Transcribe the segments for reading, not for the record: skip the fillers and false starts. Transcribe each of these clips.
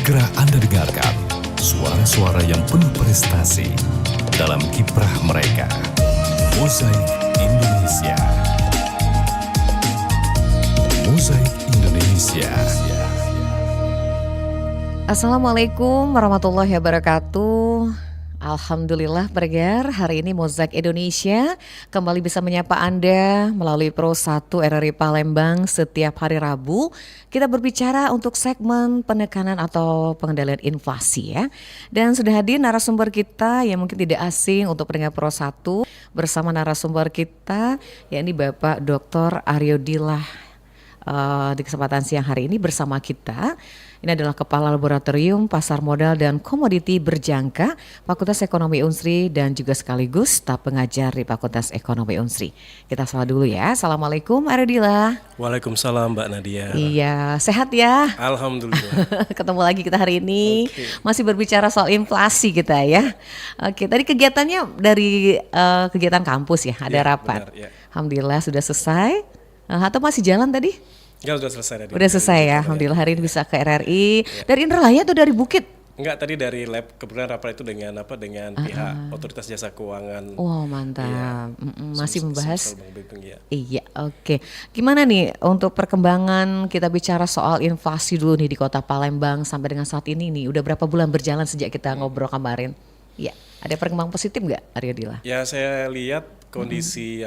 Segera Anda dengarkan suara-suara yang penuh prestasi dalam kiprah mereka. Mozaik Indonesia. Mozaik Indonesia. Assalamualaikum warahmatullahi wabarakatuh. Alhamdulillah pendengar, hari ini Mozaik Indonesia kembali bisa menyapa Anda melalui Pro 1 RRI Palembang setiap hari Rabu. Kita berbicara untuk segmen penekanan atau pengendalian inflasi ya. Dan sudah hadir narasumber kita yang mungkin tidak asing untuk pendengar Pro 1 bersama narasumber kita, yakni Bapak Dr. Aryo Dillah. Di kesempatan siang hari ini bersama kita. Ini adalah Kepala Laboratorium Pasar Modal dan Komoditi Berjangka Fakultas Ekonomi Unsri dan juga sekaligus staf pengajar di Fakultas Ekonomi Unsri. Kita sapa dulu ya. Assalamualaikum Aryo Dillah. Waalaikumsalam Mbak Nadia. Iya, sehat ya? Alhamdulillah. Ketemu lagi kita hari ini. Masih berbicara soal inflasi kita ya. Oke, tadi kegiatannya dari kegiatan kampus ya, ada rapat. Benar, ya. Alhamdulillah sudah selesai. Atau masih jalan tadi? Enggak, sudah selesai tadi. Udah selesai ya, alhamdulillah hari ini bisa ke RRI. Dari Indralaya atau dari Bukit? Enggak, tadi dari lab. Kebetulan rapat itu dengan pihak Otoritas Jasa Keuangan. Wow, mantap. Masih membahas. Ya. Iya, oke. Gimana nih untuk perkembangan kita bicara soal inflasi dulu nih di Kota Palembang sampai dengan saat ini nih. Udah berapa bulan berjalan sejak kita ngobrol kemarin? Iya, ada perkembangan positif nggak, Aryo Dillah? Ya, saya lihat kondisi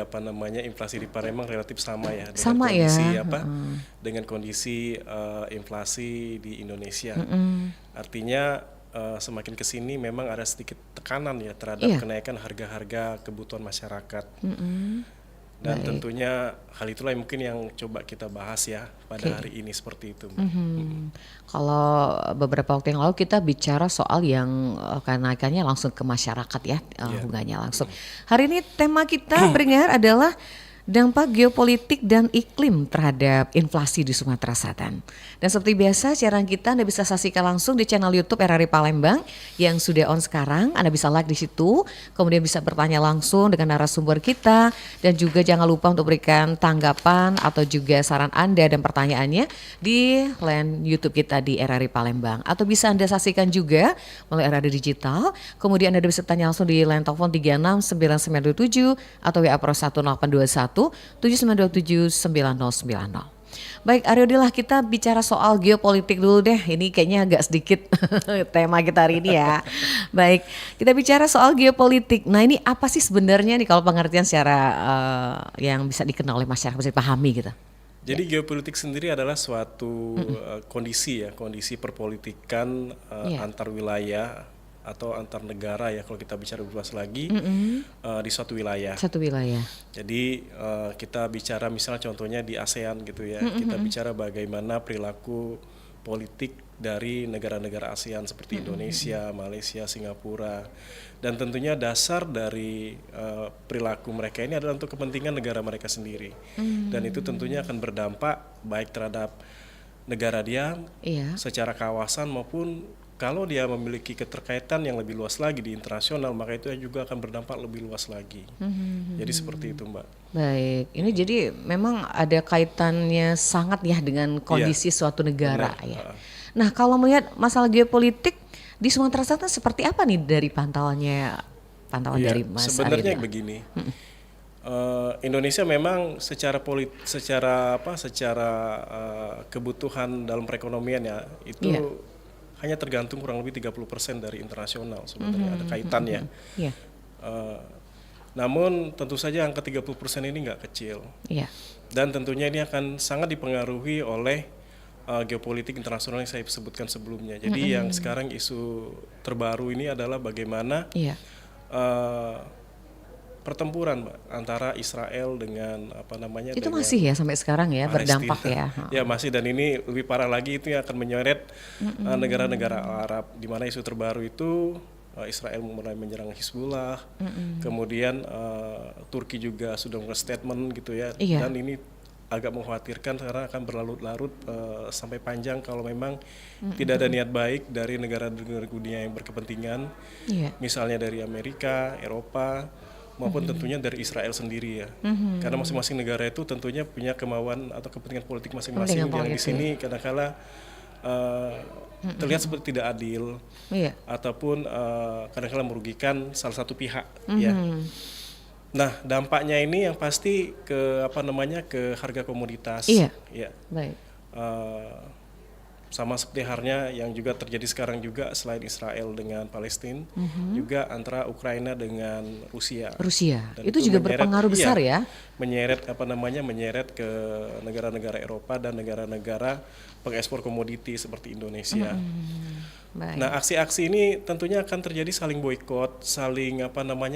inflasi di Palembang relatif sama ya dengan sama kondisi ya dengan kondisi inflasi di Indonesia. Artinya semakin kesini memang ada sedikit tekanan ya terhadap kenaikan harga-harga kebutuhan masyarakat. Dan tentunya hal itulah yang mungkin yang coba kita bahas ya pada hari ini seperti itu. Kalau beberapa waktu yang lalu kita bicara soal yang kenaikannya langsung ke masyarakat ya, hubungannya langsung. Hari ini tema kita pendengar adalah dampak geopolitik dan iklim terhadap inflasi di Sumatera Selatan. Dan seperti biasa siaran kita Anda bisa saksikan langsung di channel YouTube RRI Palembang yang sudah on sekarang. Anda bisa like di situ, kemudian bisa bertanya langsung dengan narasumber kita, dan juga jangan lupa untuk berikan tanggapan atau juga saran Anda dan pertanyaannya di line YouTube kita di RRI Palembang. Atau bisa Anda saksikan juga melalui RRI Digital, kemudian Anda bisa tanya langsung di line telepon 369927 atau WA Pro 1821 79279090. Baik Aryo Dillah, kita bicara soal geopolitik dulu deh. Ini kayaknya agak sedikit tema kita hari ini ya. Baik, kita bicara soal geopolitik. Nah ini apa sih sebenarnya nih kalau pengertian secara yang bisa dikenal oleh masyarakat, bisa dipahami gitu? Jadi geopolitik sendiri adalah suatu kondisi perpolitikan antar wilayah atau antar negara ya kalau kita bicara luas lagi di suatu wilayah. Satu wilayah. Jadi kita bicara misalnya contohnya di ASEAN gitu ya. Kita bicara bagaimana perilaku politik dari negara-negara ASEAN seperti Indonesia, Malaysia, Singapura. Dan tentunya dasar dari perilaku mereka ini adalah untuk kepentingan negara mereka sendiri. Dan itu tentunya akan berdampak baik terhadap negara dia secara kawasan maupun kalau dia memiliki keterkaitan yang lebih luas lagi di internasional, maka itu juga akan berdampak lebih luas lagi. Jadi seperti itu, Mbak. Baik, ini jadi memang ada kaitannya sangat ya dengan kondisi suatu negara ya. Nah, kalau melihat masalah geopolitik di Sumatera Selatan seperti apa nih dari pantauan dari Mas Aryo? Sebenarnya begini. Indonesia memang secara kebutuhan dalam perekonomian ya itu hanya tergantung kurang lebih 30% dari internasional sebenarnya ada kaitannya. Namun tentu saja angka 30% ini nggak kecil. Dan tentunya ini akan sangat dipengaruhi oleh geopolitik internasional yang saya sebutkan sebelumnya. Jadi yang sekarang isu terbaru ini adalah bagaimana pertempuran Mbak, antara Israel dengan itu dengan masih ya sampai sekarang ya Palestina. Berdampak ya. Ya masih, dan ini lebih parah lagi itu yang akan menyeret negara-negara Arab, di mana isu terbaru itu Israel mulai menyerang Hizbullah, kemudian Turki juga sudah membuat statement gitu ya. Dan ini agak mengkhawatirkan karena akan berlarut-larut sampai panjang kalau memang tidak ada niat baik dari negara-negara dunia yang berkepentingan, misalnya dari Amerika, Eropa, maupun tentunya dari Israel sendiri ya. Karena masing-masing negara itu tentunya punya kemauan atau kepentingan politik masing-masing yang di sini kadang-kala terlihat seperti tidak adil Iya. ataupun kadang-kadang merugikan salah satu pihak ya. Nah, dampaknya ini yang pasti ke ke harga komoditas. Iya. Ya. Baik. Eh, sama seperti halnya yang juga terjadi sekarang juga selain Israel dengan Palestina, juga antara Ukraina dengan Rusia. Rusia. Dan Itu juga menyeret- berpengaruh iya, besar ya. menyeret ke negara-negara Eropa dan negara-negara pengekspor komoditi seperti Indonesia. Baik. Nah, aksi-aksi ini tentunya akan terjadi saling boikot, saling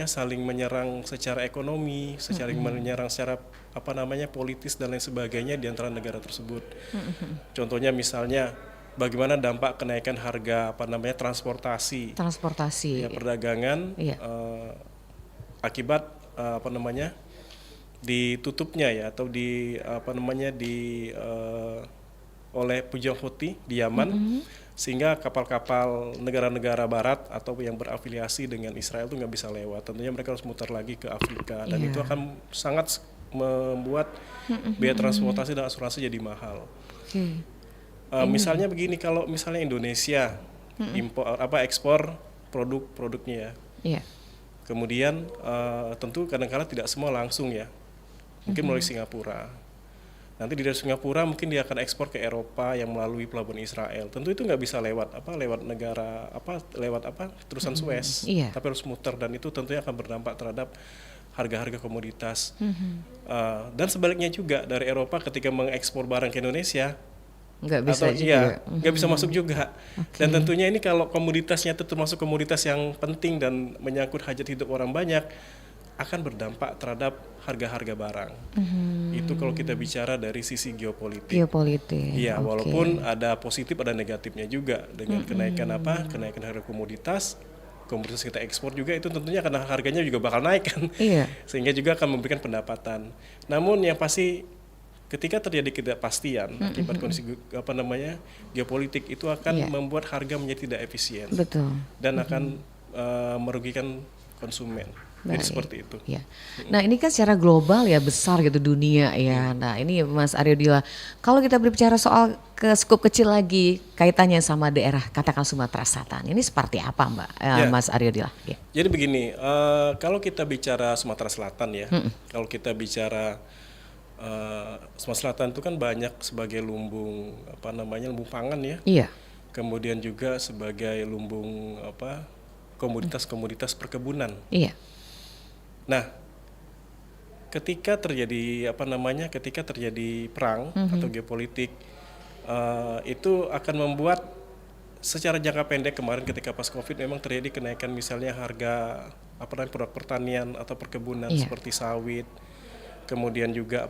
saling menyerang secara ekonomi, saling menyerang secara politis dan lain sebagainya di antara negara tersebut. Contohnya misalnya bagaimana dampak kenaikan harga transportasi, Transportasi. ya perdagangan Iya. akibat ditutupnya ya atau oleh pejuang Houthi di Yaman, sehingga kapal-kapal negara-negara barat atau yang berafiliasi dengan Israel itu nggak bisa lewat. Tentunya mereka harus muter lagi ke Afrika dan Iya. itu akan sangat membuat biaya transportasi dan asuransi jadi mahal. Oke. Misalnya begini, kalau misalnya Indonesia ekspor produk-produknya ya, Iya. kemudian tentu kadang-kadang tidak semua langsung ya, mungkin melalui Singapura. Nanti dari Singapura mungkin dia akan ekspor ke Eropa yang melalui pelabuhan Israel. Tentu itu nggak bisa lewat negara terusan Suez, Iya. tapi harus muter dan itu tentunya akan berdampak terhadap harga-harga komoditas. Dan sebaliknya juga dari Eropa ketika mengekspor barang ke Indonesia Nggak bisa juga. nggak bisa masuk juga. Dan tentunya ini kalau komoditasnya itu termasuk komoditas yang penting dan menyangkut hajat hidup orang banyak, akan berdampak terhadap harga-harga barang. Itu kalau kita bicara dari sisi geopolitik. Geopolitik. Iya, Oke. walaupun ada positif ada negatifnya juga dengan kenaikan harga komoditas kita ekspor juga itu tentunya karena harganya juga bakal naik kan. Iya. Sehingga juga akan memberikan pendapatan. Namun yang pasti ketika terjadi ketidakpastian akibat kondisi geopolitik itu akan Iya. membuat harga menjadi tidak efisien Betul. dan akan merugikan konsumen. Jadi Baik. seperti itu. Ya. Nah ini kan secara global ya besar gitu dunia ya. Nah ini Mas Aryo Dila, kalau kita berbicara soal ke skup kecil lagi kaitannya sama daerah katakan Sumatera Selatan, ini seperti apa Mbak Ya. Mas Aryo Dila? Ya. Jadi begini, kalau kita bicara Sumatera Selatan ya, kalau kita bicara Sumatera Selatan itu kan banyak sebagai lumbung lumbung pangan ya. Iya. Kemudian juga sebagai lumbung komoditas-komoditas perkebunan. Iya. Nah, ketika terjadi perang atau geopolitik, itu akan membuat secara jangka pendek kemarin ketika pas Covid memang terjadi kenaikan misalnya harga produk pertanian atau perkebunan seperti sawit, kemudian juga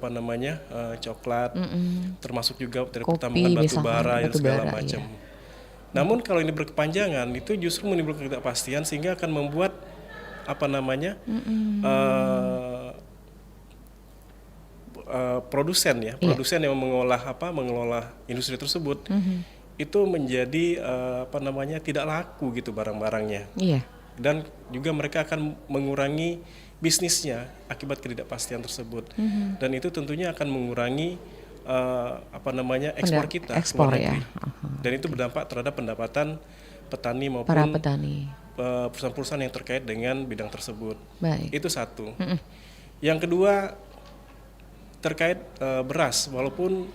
coklat, termasuk juga dari Kopi, pertambangan batu misalkan, bara dan batu segala bara, macam. iya. Namun kalau ini berkepanjangan itu justru menimbulkan ketidakpastian sehingga akan membuat produsen yang mengelola industri tersebut itu menjadi tidak laku gitu barang-barangnya. Iya. Dan juga mereka akan mengurangi bisnisnya akibat ketidakpastian tersebut. Dan itu tentunya akan mengurangi ekspor kita ke ekspor luar ya. negeri. Dan itu berdampak terhadap pendapatan petani maupun Para petani. perusahaan-perusahaan yang terkait dengan bidang tersebut. Baik. Itu satu. Yang kedua terkait beras, walaupun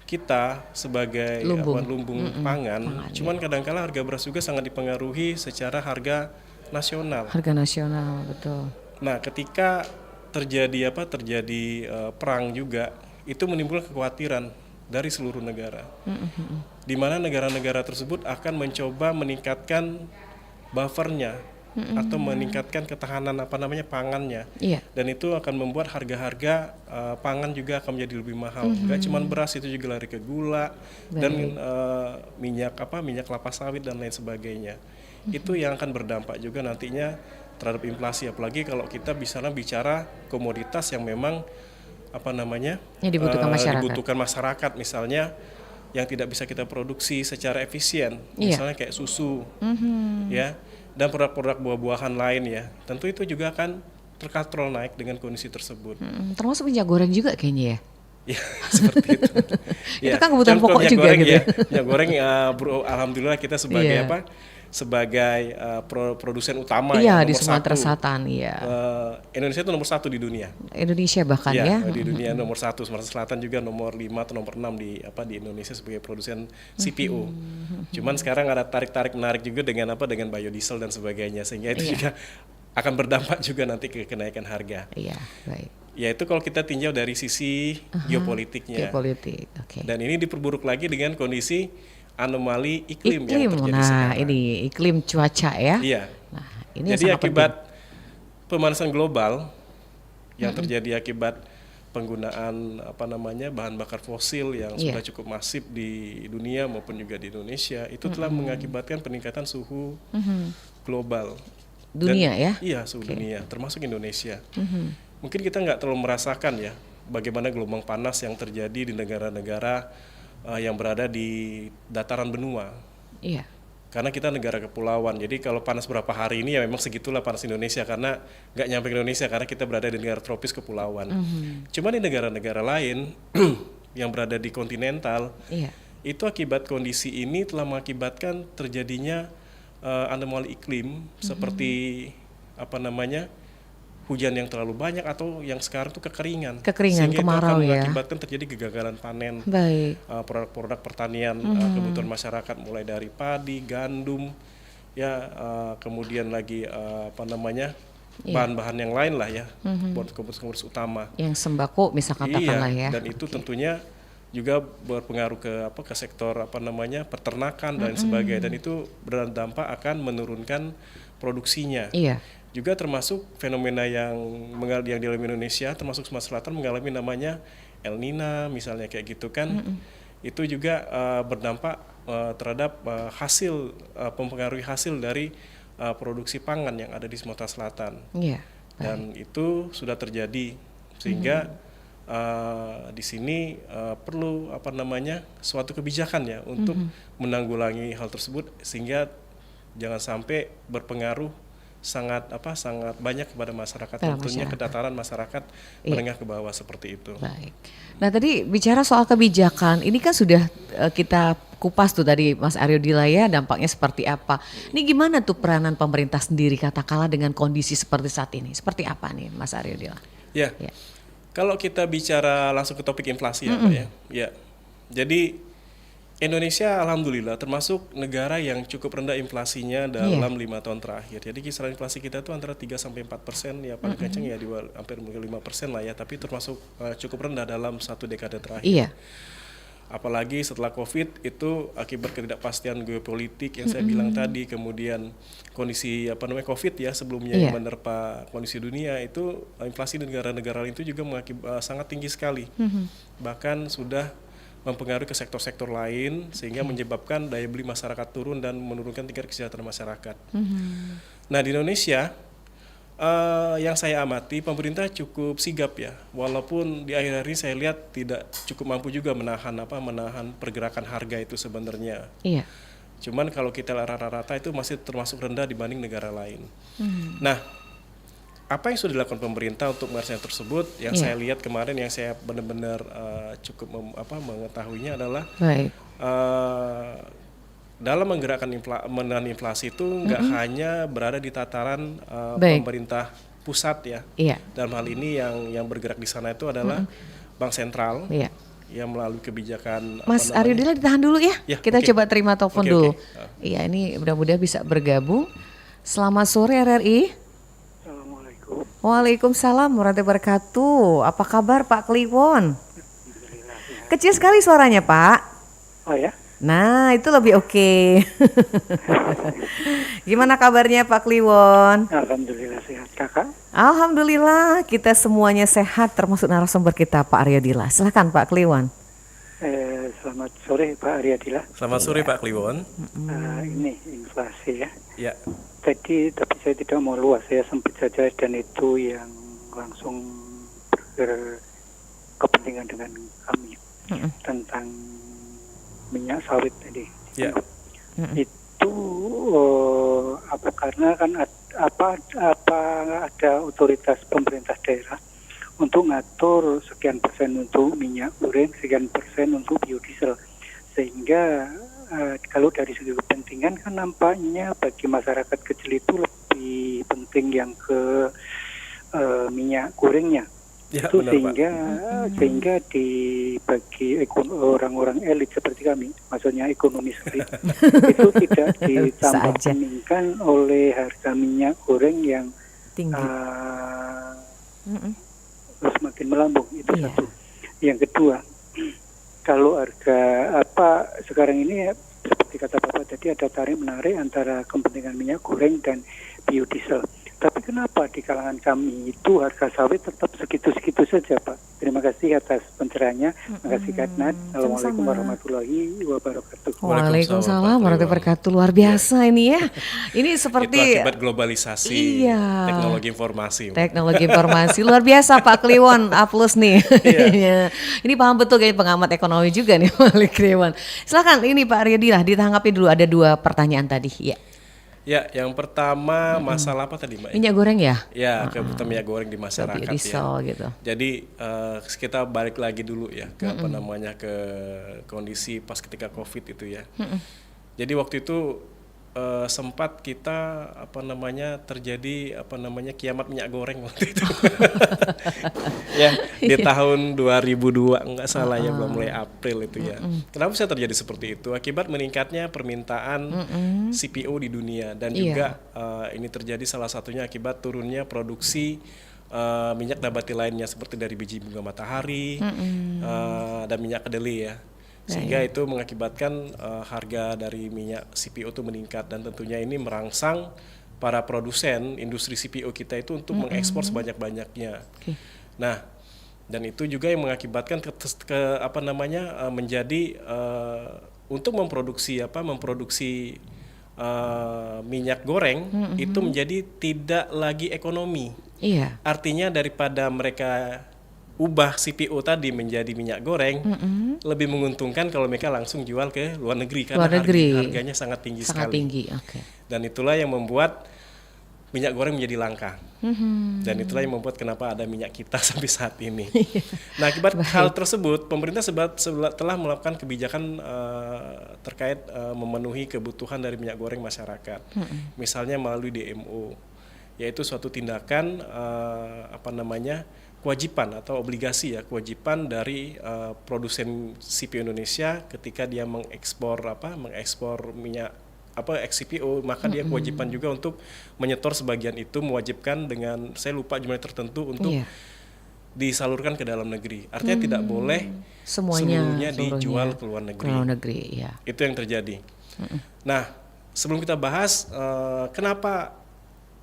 kita sebagai lumbung pangan, cuman kadang-kala harga beras juga sangat dipengaruhi secara harga nasional. Harga nasional, betul. Nah, ketika terjadi perang juga, itu menimbulkan kekhawatiran dari seluruh negara, di mana negara-negara tersebut akan mencoba meningkatkan buffernya atau meningkatkan ketahanan pangannya. Iya. Dan itu akan membuat harga-harga pangan juga akan menjadi lebih mahal. Gak cuma beras, itu juga lari ke gula dan minyak kelapa sawit dan lain sebagainya. Itu yang akan berdampak juga nantinya terhadap inflasi, apalagi kalau kita bicara komoditas yang memang yang dibutuhkan masyarakat, misalnya yang tidak bisa kita produksi secara efisien, Iya. misalnya kayak susu, ya, dan produk-produk buah-buahan lain ya, tentu itu juga akan terkontrol naik dengan kondisi tersebut. Termasuk minyak goreng juga kayaknya ya. Ya, seperti itu. Itu Ya, kan kebutuhan cuman kalau pokok minyak juga goreng, gitu ya, ya. minyak goreng, alhamdulillah kita sebagai Iya. apa? Sebagai produsen utama ya, Iya, di nomor Sumatera satu. Selatan, iya. Indonesia itu nomor 1 di dunia. Indonesia bahkan Ya, ya. di dunia nomor 1. Sumatera Selatan juga nomor 5 atau nomor 6 di Indonesia sebagai produsen CPO. Cuman sekarang ada tarik menarik juga dengan dengan biodiesel dan sebagainya, sehingga itu Iya. juga akan berdampak juga nanti ke kenaikan harga. Iya, baik. Yaitu kalau kita tinjau dari sisi geopolitiknya. Geopolitik, oke. Dan ini diperburuk lagi dengan kondisi anomali iklim yang Iklim, terjadi nah sekarang. ini iklim cuaca ya. Iya. Nah, ini yang Jadi sangat akibat penting. pemanasan global yang terjadi akibat penggunaan bahan bakar fosil yang Iya. sudah cukup masif di dunia maupun juga di Indonesia, itu telah mengakibatkan peningkatan suhu global. Dunia ya? Iya, suhu dunia, termasuk Indonesia. Mungkin kita nggak terlalu merasakan ya bagaimana gelombang panas yang terjadi di negara-negara yang berada di dataran benua. Iya. Karena kita negara kepulauan, jadi kalau panas berapa hari ini ya memang segitulah panas Indonesia, karena nggak nyampe ke Indonesia karena kita berada di negara tropis kepulauan. Cuma di negara-negara lain yang berada di kontinental, Iya. itu akibat kondisi ini telah mengakibatkan terjadinya anomali iklim seperti hujan yang terlalu banyak atau yang sekarang tuh kekeringan. Kekeringan, Sehingga kemarau itu akan ya. mengakibatkan terjadi kegagalan panen Baik. produk-produk pertanian kebutuhan masyarakat, mulai dari padi, gandum, ya kemudian lagi bahan-bahan yang lain lah ya, buat kebutuhan utama. Yang sembako misalkan katakanlah ya. Dan itu tentunya juga berpengaruh ke sektor peternakan dan sebagainya, dan itu berdampak akan menurunkan produksinya. Iya. Juga termasuk fenomena yang dialami Indonesia, termasuk Sumatera Selatan mengalami namanya El Nina misalnya kayak gitu kan. Itu juga berdampak terhadap mempengaruhi hasil dari produksi pangan yang ada di Sumatera Selatan. Iya. Dan itu sudah terjadi, sehingga di sini perlu suatu kebijakan ya untuk menanggulangi hal tersebut, sehingga jangan sampai berpengaruh sangat banyak kepada masyarakat, tentunya ke dataran masyarakat menengah ke bawah seperti itu. Baik. Nah tadi bicara soal kebijakan, ini kan sudah kita kupas tuh tadi Mas Aryo Dilla ya, dampaknya seperti apa. Ini gimana tuh peranan pemerintah sendiri katakanlah dengan kondisi seperti saat ini? Seperti apa nih Mas Aryo Dilla? Ya, kalau kita bicara langsung ke topik inflasi ya Pak ya. Ya, jadi Indonesia alhamdulillah termasuk negara yang cukup rendah inflasinya dalam 5 tahun terakhir. Jadi kisaran inflasi kita itu antara 3-4%, ya paling kencang ya hampir 5% lah ya, tapi termasuk cukup rendah dalam 1 dekade terakhir. Iya. Apalagi setelah COVID itu akibat ketidakpastian geopolitik yang saya bilang tadi, kemudian kondisi COVID ya sebelumnya yang menerpa kondisi dunia, itu inflasi di negara-negara lain itu juga sangat tinggi sekali. Bahkan sudah mempengaruhi ke sektor-sektor lain, sehingga menyebabkan daya beli masyarakat turun dan menurunkan tingkat kesejahteraan masyarakat. Nah di Indonesia yang saya amati, pemerintah cukup sigap ya, walaupun di akhir hari saya lihat tidak cukup mampu juga menahan pergerakan harga itu sebenarnya. Iya. Cuman kalau kita rata-rata itu masih termasuk rendah dibanding negara lain. Nah, apa yang sudah dilakukan pemerintah untuk mengatasi tersebut? Yang saya lihat kemarin, yang saya benar-benar cukup mengetahuinya adalah dalam menggerakkan menahan inflasi itu nggak hanya berada di tataran pemerintah pusat ya. Dalam hal ini yang bergerak di sana itu adalah Bank Sentral. Yang melalui kebijakan. Mas Aryo Dilla ditahan dulu ya. Kita coba terima telepon dulu. Iya, ini mudah-mudahan bisa bergabung. Selamat sore RRI. Waalaikumsalam warahmatullahi wabarakatuh. Apa kabar Pak Kliwon? Kecil sekali suaranya Pak. Oh ya? Nah itu lebih oke. Gimana kabarnya Pak Kliwon? Alhamdulillah sehat kakak. Alhamdulillah kita semuanya sehat, termasuk narasumber kita Pak Aryo Dilla. Silakan Pak Kliwon. Selamat sore Pak Aryo Dilla. Selamat sore Pak Kliwon. Ini inflasi ya. Ya. Tapi saya tidak mau luas, saya sempit saja, dan itu yang langsung berkepentingan dengan kami tentang minyak sawit tadi. Ya. Itu karena kan ada otoritas pemerintah daerah untuk ngatur sekian persen untuk minyak goreng, sekian persen untuk biodiesel. Sehingga kalau dari segi kepentingan kan nampaknya bagi masyarakat kecil itu lebih penting yang ke minyak gorengnya. Ya, Itu benar, Pak. sehingga bagi orang-orang elit seperti kami, maksudnya ekonomis elit, itu tidak ditambahkan oleh harga minyak goreng yang Tinggi. semakin melambung. Itu Iya. satu. Yang kedua, kalau harga sekarang ini seperti kata Bapak tadi ada tarik menarik antara kepentingan minyak goreng dan biodiesel. Tapi kenapa di kalangan kami itu harga sawit tetap segitu-segitu saja, Pak? Terima kasih atas pencerahannya. Terima kasih, Kak Nat. Assalamualaikum warahmatullahi wabarakatuh. Waalaikumsalam warahmatullahi wabarakatuh. Luar biasa ini ya. Ini Itu seperti akibat globalisasi Iya. teknologi informasi. teknologi informasi. Luar biasa Pak Kliwon, A+ nih. Iya. Ini paham betul kayak pengamat ekonomi juga nih Pak Kliwon. Silakan ini Pak Riyadi lah ditanggapi dulu, ada 2 pertanyaan tadi. Ya. Ya, yang pertama masalah apa tadi, Mbak? Minyak goreng ya? Ya, kebutuhan minyak goreng di masyarakat ya. Biodiesel gitu. Jadi kita balik lagi dulu ya ke apa namanya, ke kondisi pas ketika COVID itu ya. Jadi waktu itu sempat kita apa namanya terjadi apa namanya kiamat minyak goreng waktu itu. Ya, di tahun 2002 enggak salah ya, belum mulai April itu ya. Kenapa bisa terjadi seperti itu? Akibat meningkatnya permintaan CPO di dunia dan juga ini terjadi salah satunya akibat turunnya produksi minyak nabati lainnya seperti dari biji bunga matahari dan minyak kedelai ya. Sehingga itu mengakibatkan harga dari minyak CPO itu meningkat dan tentunya ini merangsang para produsen industri CPO kita itu untuk mengekspor sebanyak-banyaknya. Nah, dan itu juga yang mengakibatkan menjadi untuk memproduksi minyak goreng itu menjadi tidak lagi ekonomi. Iya. Artinya daripada mereka ubah CPO tadi menjadi minyak goreng, lebih menguntungkan kalau mereka langsung jual ke luar negeri karena harganya sangat tinggi Sangat sekali. tinggi, oke. Dan itulah yang membuat minyak goreng menjadi langka. Dan itulah yang membuat kenapa ada minyak kita sampai saat ini. Nah, akibat hal tersebut, pemerintah telah melakukan kebijakan terkait memenuhi kebutuhan dari minyak goreng masyarakat. Misalnya melalui DMO, yaitu suatu tindakan kewajiban atau obligasi ya, kewajiban dari produsen CPO Indonesia ketika dia mengekspor minyak ex-CPO, maka dia kewajiban juga untuk menyetor sebagian itu, mewajibkan dengan saya lupa jumlah tertentu untuk disalurkan ke dalam negeri. Artinya tidak boleh seluruhnya dijual ke luar negeri. Ya. Itu yang terjadi. Nah, sebelum kita bahas kenapa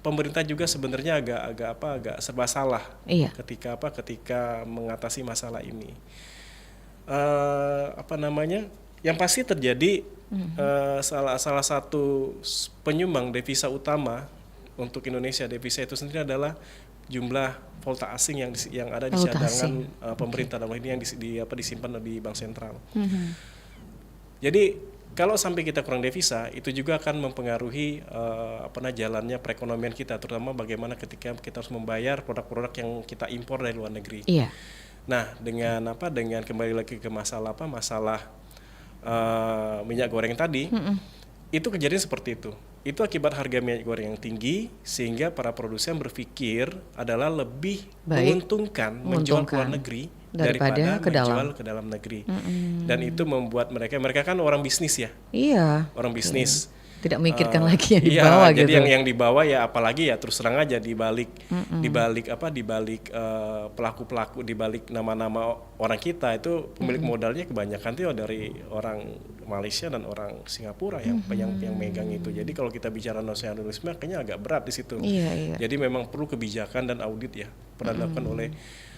pemerintah juga sebenarnya agak serba salah ketika mengatasi masalah ini. Yang pasti terjadi salah satu penyumbang devisa utama untuk Indonesia, devisa itu sendiri adalah jumlah valuta asing yang ada di cadangan pemerintah, dalam ini yang disimpan di bank sentral. Jadi kalau sampai kita kurang devisa, itu juga akan mempengaruhi jalannya perekonomian kita, terutama bagaimana ketika kita harus membayar produk-produk yang kita impor dari luar negeri. Iya. Nah, dengan kembali lagi ke masalah minyak goreng tadi, itu kejadian seperti itu. Itu akibat harga minyak goreng yang tinggi, sehingga para produsen berpikir adalah lebih menguntungkan menjual ke luar negeri daripada menjual ke dalam negeri. Dan itu membuat mereka kan orang bisnis ya. Iya. Orang bisnis. Tidak memikirkan lagi yang dibawa gitu. Jadi yang dibawa ya apalagi ya terus terang aja di balik pelaku-pelaku, di balik nama-nama orang kita itu pemilik modalnya kebanyakan itu dari orang Malaysia dan orang Singapura yang megang itu. Jadi kalau kita bicara nasionalisme kayaknya agak berat di situ. Iya. Jadi memang perlu kebijakan dan audit ya pernah dilakukan oleh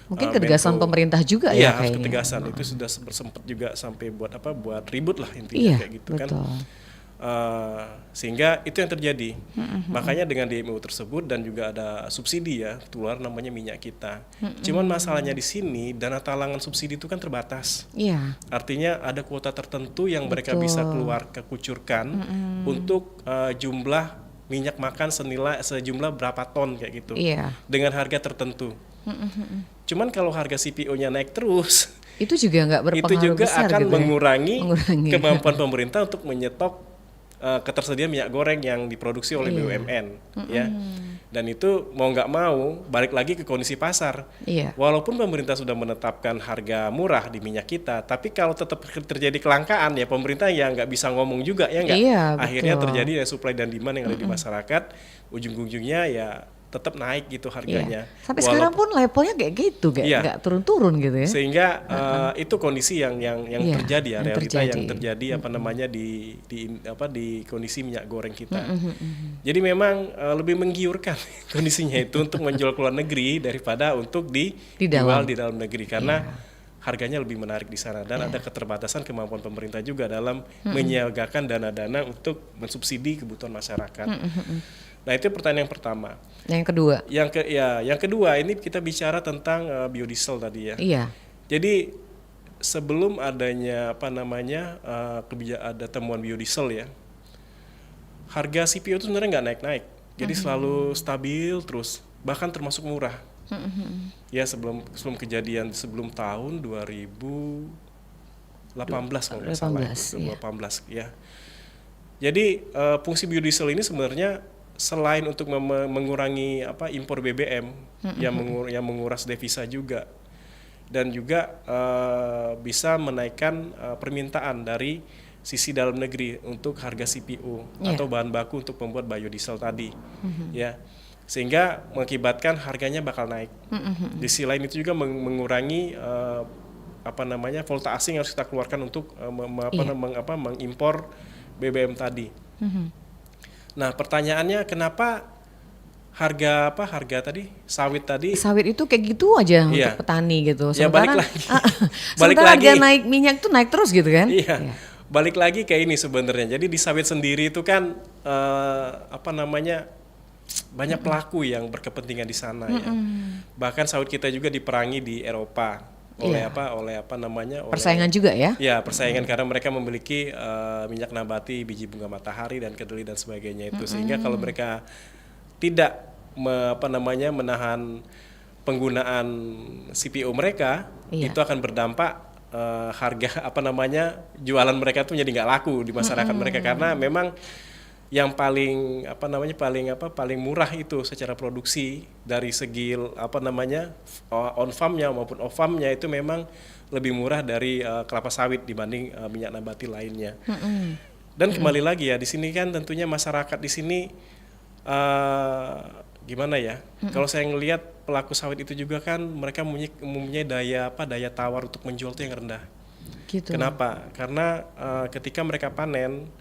mungkin ketegasan pemerintah juga ya kayaknya. Iya, ketegasan itu sudah sempat juga sampai buat ribut lah intinya kayak gitu betul. Kan. Sehingga itu yang terjadi. Makanya dengan DMO tersebut dan juga ada subsidi ya keluar namanya minyak kita. Cuman masalahnya di sini dana talangan subsidi itu kan terbatas. Iya. Artinya ada kuota tertentu yang mereka bisa kucurkan untuk jumlah minyak makan sejumlah berapa ton kayak gitu. Iya. Dengan harga tertentu. Cuman kalau harga CPO-nya naik terus, Itu juga nggak itu berpengaruh juga besar akan gitu ya? mengurangi Mengurangi. kemampuan pemerintah untuk menyetok ketersediaan minyak goreng yang diproduksi oleh Iya. BUMN, ya. Dan itu mau nggak mau balik lagi ke kondisi pasar. Iya. Walaupun pemerintah sudah menetapkan harga murah di minyak kita, tapi kalau tetap terjadi kelangkaan ya pemerintah ya nggak bisa ngomong juga ya nggak. Iya, Akhirnya betul. terjadi ya supply dan demand yang ada di masyarakat, ujung-ujungnya ya tetap naik gitu harganya. Iya. Sampai sekarang pun levelnya kayak gitu, Iya. nggak turun-turun gitu ya? Sehingga itu kondisi yang Iya, terjadi ya, yang realita yang terjadi. terjadi apa namanya di kondisi minyak goreng kita. Jadi memang lebih menggiurkan kondisinya itu untuk menjual ke luar negeri daripada untuk dijual di dalam negeri karena harganya lebih menarik di sana dan ada keterbatasan kemampuan pemerintah juga dalam menyiagakan dana-dana untuk mensubsidi kebutuhan masyarakat. Nah, itu pertanyaan yang pertama. Yang kedua? Yang kedua ini kita bicara tentang biodiesel tadi ya. Iya. Jadi sebelum adanya apa namanya ada temuan biodiesel ya, harga CPO itu sebenarnya nggak naik-naik. Jadi selalu stabil terus, bahkan termasuk murah. Ya sebelum kejadian sebelum tahun 2018 kalau nggak salah, 2018 ya. Jadi fungsi biodiesel ini sebenarnya selain untuk mengurangi impor BBM yang menguras devisa juga, dan juga bisa menaikkan permintaan dari sisi dalam negeri untuk harga CPO atau bahan baku untuk membuat biodiesel tadi, ya, sehingga mengakibatkan harganya bakal naik. Di sisi lain itu juga mengurangi volta asing yang harus kita keluarkan untuk mengimpor BBM tadi. Nah, pertanyaannya kenapa harga sawit itu kayak gitu aja Iya. untuk petani gitu. Ya, balik lagi. Sementara harga naik minyak tuh naik terus gitu kan? Iya. Balik lagi ke ini sebenarnya. Jadi di sawit sendiri itu kan banyak pelaku yang berkepentingan di sana ya. Bahkan sawit kita juga diperangi di Eropa oleh persaingan juga ya? Ya, persaingan karena mereka memiliki minyak nabati, biji bunga matahari dan kedelai dan sebagainya itu. Sehingga kalau mereka tidak menahan penggunaan CPO mereka, itu akan berdampak harga jualan mereka tuh jadi nggak laku di masyarakat mereka karena memang yang paling murah itu secara produksi dari segi on farmnya maupun off farmnya itu memang lebih murah dari kelapa sawit dibanding minyak nabati lainnya. Dan kembali lagi ya, di sini kan tentunya masyarakat di sini gimana ya? Kalau saya ngelihat pelaku sawit itu juga kan mereka mempunyai daya tawar untuk menjual itu yang rendah. Gitu. Kenapa? Karena ketika mereka panen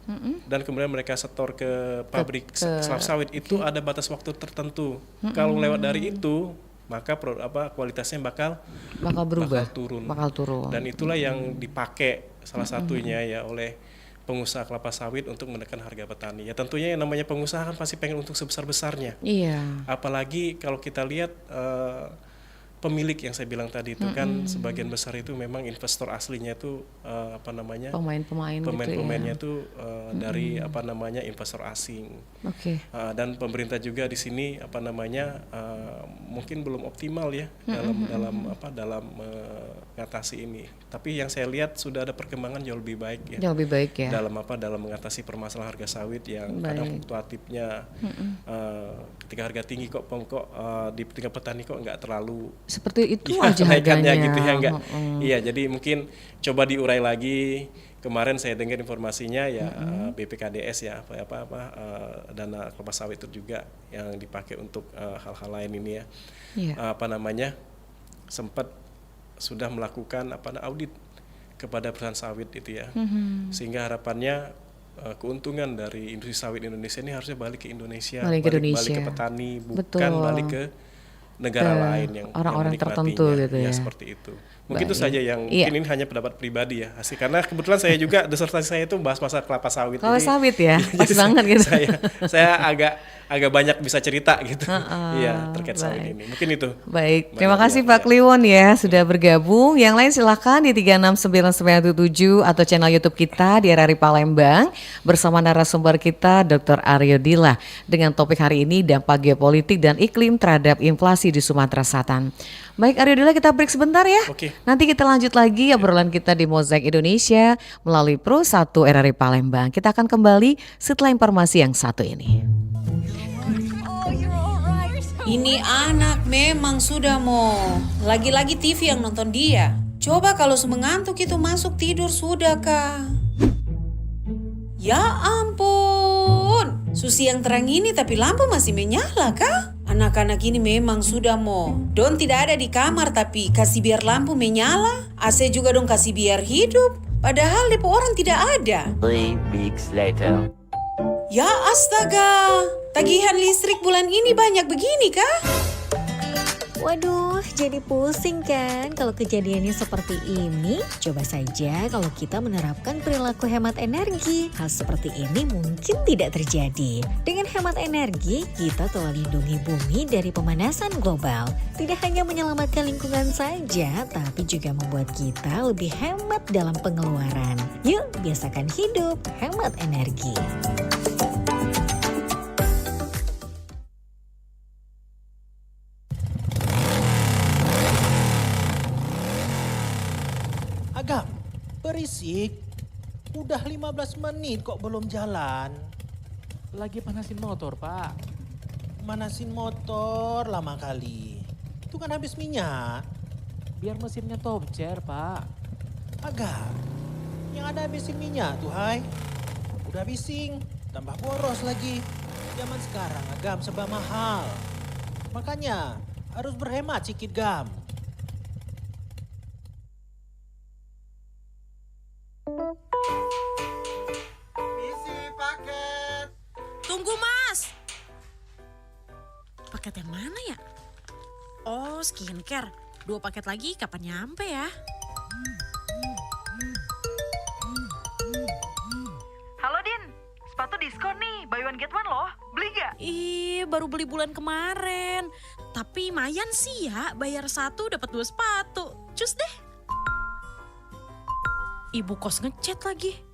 dan kemudian mereka setor ke pabrik selap sawit itu ada batas waktu tertentu. Kalau lewat dari itu, maka kualitasnya bakal berubah, bakal turun. Dan itulah yang dipakai salah satunya ya oleh pengusaha kelapa sawit untuk menekan harga petani. Ya tentunya yang namanya pengusaha kan pasti pengen untuk sebesar-besarnya. Iya. Apalagi kalau kita lihat pemilik yang saya bilang tadi itu kan sebagian besar itu memang investor aslinya itu pemain-pemainnya itu dari investor asing. Oke. Dan pemerintah juga di sini mungkin belum optimal ya dalam mengatasi ini. Tapi yang saya lihat sudah ada perkembangan jauh lebih baik ya. Jauh lebih baik ya. Dalam mengatasi permasalahan harga sawit yang kadang fluktuatifnya ketika harga tinggi kok di tingkat petani kok nggak terlalu seperti itu ya, aja harganya gitu ya enggak. Iya, jadi mungkin coba diurai lagi. Kemarin saya dengar informasinya ya BPKDS ya dana kelapa sawit itu juga yang dipakai untuk hal-hal lain ini ya. Sempat sudah melakukan audit kepada perusahaan sawit itu ya. Sehingga harapannya keuntungan dari industri sawit Indonesia ini harusnya balik ke Indonesia, balik ke petani, bukan balik ke negara lain yang orang-orang tertentu gitu ya. Seperti itu. Mungkin itu saja yang mungkin ini hanya pendapat pribadi ya. Karena kebetulan saya juga disertasi saya itu bahas masalah kelapa sawit. Kelapa sawit ya, pas banget gitu. Saya agak banyak bisa cerita gitu. Iya, terkait sawit ini. Mungkin itu. Baik, terima kasih Pak Kliwon ya sudah bergabung. Yang lain silahkan di 369977 atau channel YouTube kita di RRI Palembang bersama narasumber kita Dr. Aryo Dila dengan topik hari ini dampak geopolitik dan iklim terhadap inflasi di Sumatera Selatan. Baik Aryo Dila, kita break sebentar ya. Oke. Nanti kita lanjut lagi obrolan kita di Mozaik Indonesia melalui Pro 1 RRI Palembang. Kita akan kembali setelah informasi yang satu ini. Ini anak memang sudah mau lagi-lagi TV yang nonton dia. Coba kalau mengantuk itu masuk tidur sudah kah? Ya ampun, susi yang terang ini tapi lampu masih menyala kah? Anak-anak ini memang sudah mau. Don tidak ada di kamar tapi kasih biar lampu menyala. AC juga dong kasih biar hidup. Padahal depo orang tidak ada. 3 weeks later. Ya astaga, tagihan listrik bulan ini banyak begini kah? Waduh, jadi pusing kan kalau kejadiannya seperti ini? Coba saja kalau kita menerapkan perilaku hemat energi. Hal seperti ini mungkin tidak terjadi. Dengan hemat energi, kita telah lindungi bumi dari pemanasan global. Tidak hanya menyelamatkan lingkungan saja, tapi juga membuat kita lebih hemat dalam pengeluaran. Yuk, biasakan hidup hemat energi. Agam, berisik. Udah 15 menit kok belum jalan. Lagi panasin motor, Pak. Manasin motor lama kali. Itu kan habis minyak. Biar mesinnya top chair, Pak. Agam, yang ada habisin minyak tuh, hai. Udah bising, tambah boros lagi. Zaman sekarang Agam serba mahal. Makanya harus berhemat sedikit, Gam. Tunggu mas. Paket yang mana ya? Oh skincare. 2 paket lagi kapan nyampe ya? Halo Din, sepatu diskon nih, buy one get one loh, beli gak? Ih baru beli bulan kemarin. Tapi lumayan sih ya, bayar 1 dapat 2 sepatu. Cus deh. Ibu kos ngechat lagi.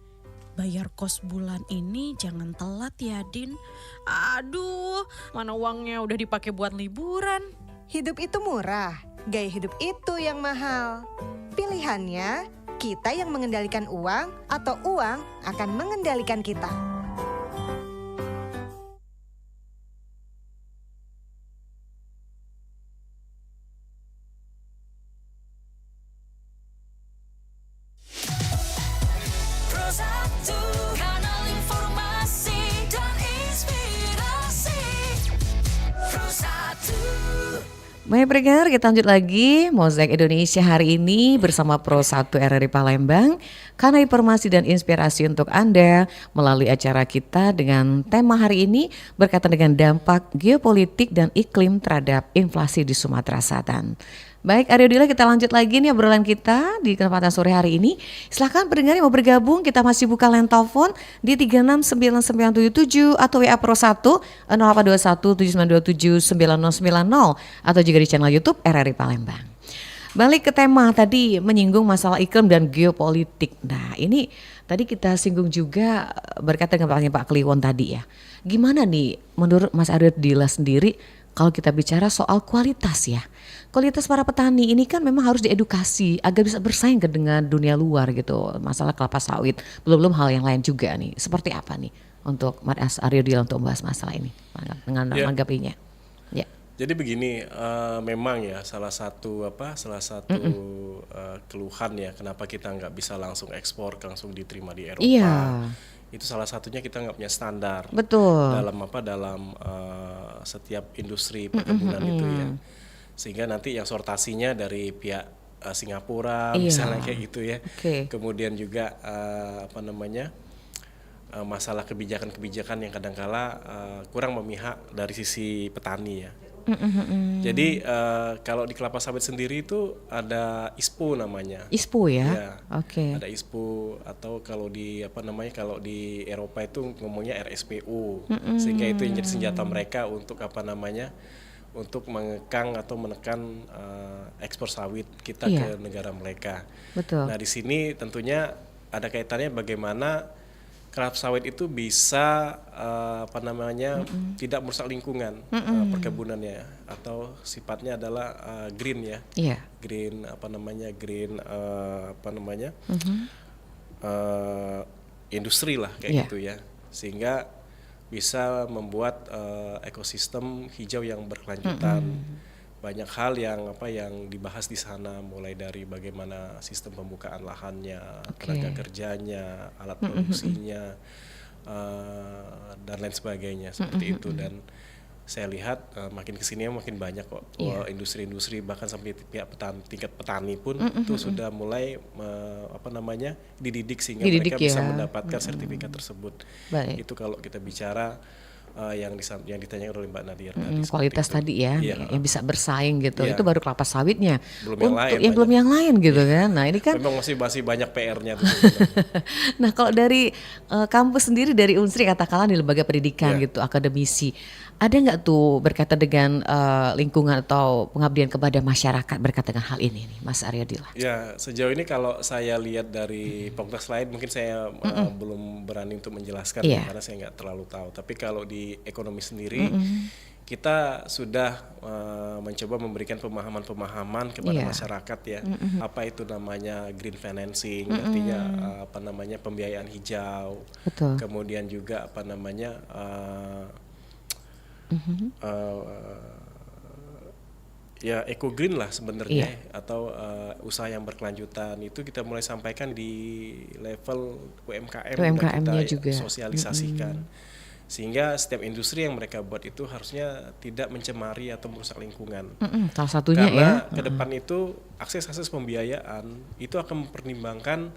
Bayar kos bulan ini jangan telat ya Din. Aduh, mana uangnya udah dipakai buat liburan. Hidup itu murah, gaya hidup itu yang mahal. Pilihannya, kita yang mengendalikan uang atau uang akan mengendalikan kita. Kanal informasi dan inspirasi. Pro 1. Baik pendengar, kita lanjut lagi Mozaik Indonesia hari ini bersama Pro 1 RRI Palembang. Karena informasi dan inspirasi untuk Anda melalui acara kita dengan tema hari ini berkaitan dengan dampak geopolitik dan iklim terhadap inflasi di Sumatera Selatan. Baik Aryo Dila, kita lanjut lagi nih obrolan kita di kesempatan sore hari ini. Silahkan pendengar yang mau bergabung, kita masih buka line telepon di 369977 atau WA Pro 1 082179279090 atau juga di channel YouTube RRI Palembang. Balik ke tema tadi menyinggung masalah iklim dan geopolitik. Nah ini tadi kita singgung juga berkaitan dengan pertanyaan Pak Kliwon tadi ya. Gimana nih menurut Mas Aryo Dila sendiri kalau kita bicara soal kualitas ya. Kualitas para petani ini kan memang harus diedukasi agar bisa bersaing dengan dunia luar gitu. Masalah kelapa sawit, belum hal yang lain juga nih. Seperti apa nih untuk Mas Aryo Dila untuk membahas masalah ini, menanggapinya? Ya. Jadi begini, memang ya salah satu keluhan ya kenapa kita nggak bisa langsung ekspor langsung diterima di Eropa. Iya. Itu salah satunya kita nggak punya standar. Betul. Dalam setiap industri perkebunan itu ya. Sehingga nanti yang sortasinya dari pihak Singapura misalnya kayak gitu ya. Okay. Kemudian juga masalah kebijakan-kebijakan yang kadangkala kurang memihak dari sisi petani ya. Jadi kalau di kelapa sawit sendiri itu ada ISPO namanya. ISPO ya? Ya. Oke. Ada ISPO atau kalau di kalau di Eropa itu ngomongnya RSPO. Sehingga itu yang jadi senjata mereka untuk untuk mengekang atau menekan ekspor sawit kita ke negara mereka. Betul. Nah, di sini tentunya ada kaitannya bagaimana kelapa sawit itu bisa tidak merusak lingkungan perkebunannya, atau sifatnya adalah green ya. Iya. Green industri lah kayak gitu ya, sehingga bisa membuat ekosistem hijau yang berkelanjutan. Banyak hal yang dibahas di sana, mulai dari bagaimana sistem pembukaan lahannya, tenaga kerjanya, alat produksinya, dan lain sebagainya seperti itu. Dan saya lihat makin kesini makin banyak kok industri-industri, bahkan sampai tingkat petani pun itu sudah mulai dididik sehingga mereka bisa mendapatkan sertifikat tersebut. Itu kalau kita bicara yang ditanyakan oleh Mbak Nadia tadi, kualitas tadi ya, yang bisa bersaing gitu. Itu baru kelapa sawitnya. Belum belum yang lain gitu kan. Nah ini kan memang masih banyak PR-nya tuh. Nah kalau dari kampus sendiri, dari Unsri katakanlah di lembaga pendidikan gitu, akademisi, ada nggak tuh berkaitan dengan lingkungan atau pengabdian kepada masyarakat berkaitan dengan hal ini nih, Mas Aryadillah? Ya, sejauh ini kalau saya lihat dari fakultas lain mungkin saya belum berani untuk menjelaskan karena saya nggak terlalu tahu. Tapi kalau di ekonomi sendiri kita sudah mencoba memberikan pemahaman-pemahaman kepada masyarakat ya. Apa itu namanya green financing, artinya pembiayaan hijau. Betul. Kemudian juga ya eco green lah sebenarnya, atau usaha yang berkelanjutan. Itu kita mulai sampaikan di level UMKM kita juga sosialisasikan. Sehingga setiap industri yang mereka buat itu harusnya tidak mencemari atau merusak lingkungan. Salah satunya karena ke depan itu akses pembiayaan itu akan mempertimbangkan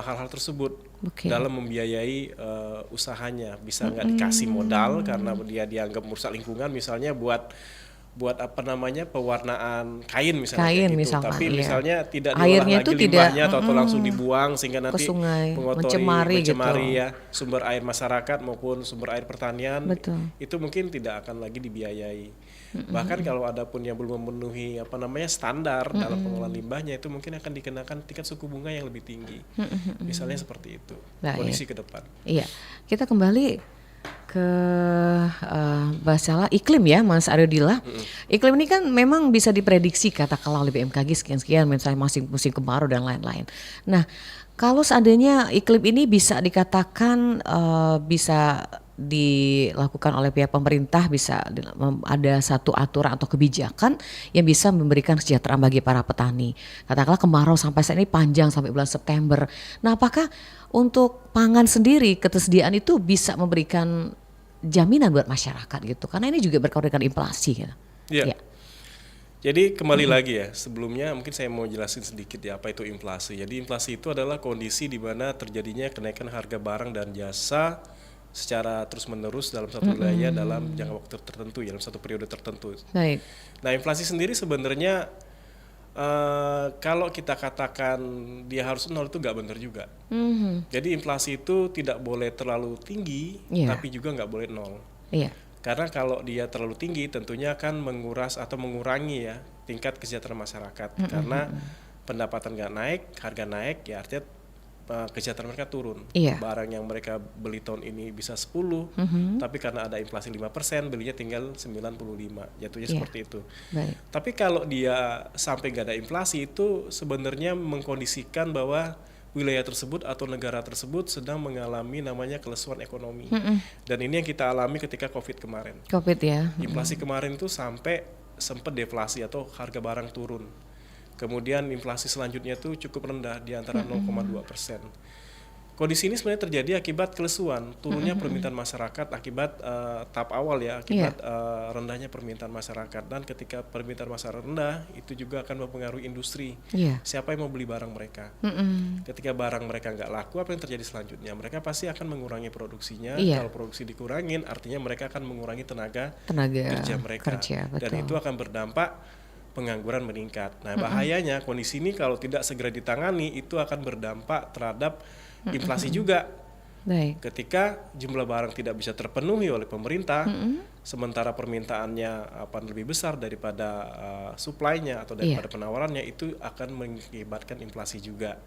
hal-hal tersebut dalam membiayai usahanya. Bisa nggak dikasih modal karena dia dianggap merusak lingkungan, misalnya buat pewarnaan kain misalnya gitu. Tapi misalnya tidak diolah lagi limbahnya atau langsung dibuang sehingga nanti mencemari gitu. Ya sumber air masyarakat maupun sumber air pertanian. Itu mungkin tidak akan lagi dibiayai. Bahkan kalau ada pun yang belum memenuhi standar dalam pengelolaan limbahnya, itu mungkin akan dikenakan tingkat suku bunga yang lebih tinggi. Misalnya seperti itu kondisi ke depan. Iya, kita kembali ke masalah iklim ya, Mas Aryadillah. Iklim ini kan memang bisa diprediksi katakanlah oleh BMKG sekian-sekian, misalnya masih musim kemarau dan lain-lain. Nah, kalau seandainya iklim ini bisa dikatakan bisa dilakukan oleh pihak pemerintah, bisa ada satu aturan atau kebijakan yang bisa memberikan kesejahteraan bagi para petani. Katakanlah kemarau sampai saat ini panjang sampai bulan September. Nah, apakah untuk pangan sendiri ketersediaan itu bisa memberikan jaminan buat masyarakat gitu? Karena ini juga berkaitan dengan inflasi gitu. Iya. Jadi kembali lagi ya, sebelumnya mungkin saya mau jelasin sedikit ya apa itu inflasi. Jadi inflasi itu adalah kondisi di mana terjadinya kenaikan harga barang dan jasa secara terus-menerus dalam satu wilayah dalam jangka waktu tertentu, ya, dalam satu periode tertentu. Baik. Nah, inflasi sendiri sebenarnya kalau kita katakan dia harus nol itu nggak benar juga. Jadi inflasi itu tidak boleh terlalu tinggi, tapi juga nggak boleh nol. Karena kalau dia terlalu tinggi tentunya akan menguras atau mengurangi ya tingkat kesejahteraan masyarakat. Karena pendapatan nggak naik, harga naik, ya artinya kesejahteraan mereka turun. Barang yang mereka beli tahun ini bisa 10, tapi karena ada inflasi 5%, belinya tinggal 95. Jatuhnya seperti itu. Tapi kalau dia sampai nggak ada inflasi, itu sebenarnya mengkondisikan bahwa wilayah tersebut atau negara tersebut sedang mengalami namanya kelesuan ekonomi. Dan ini yang kita alami ketika COVID kemarin. Inflasi kemarin itu sampai sempat deflasi atau harga barang turun. Kemudian inflasi selanjutnya itu cukup rendah di antara 0,2%. Kondisi ini sebenarnya terjadi akibat kelesuan, turunnya permintaan masyarakat akibat tahap awal ya, akibat rendahnya permintaan masyarakat. Dan ketika permintaan masyarakat rendah, itu juga akan mempengaruhi industri. Siapa yang mau beli barang mereka? Ketika barang mereka nggak laku, apa yang terjadi selanjutnya? Mereka pasti akan mengurangi produksinya. Kalau produksi dikurangin, artinya mereka akan mengurangi tenaga kerja mereka. Dan itu akan berdampak pengangguran meningkat. Nah, bahayanya kondisi ini kalau tidak segera ditangani itu akan berdampak terhadap inflasi juga. Ketika jumlah barang tidak bisa terpenuhi oleh pemerintah, sementara permintaannya lebih besar daripada supply-nya atau daripada penawarannya, itu akan mengakibatkan inflasi juga.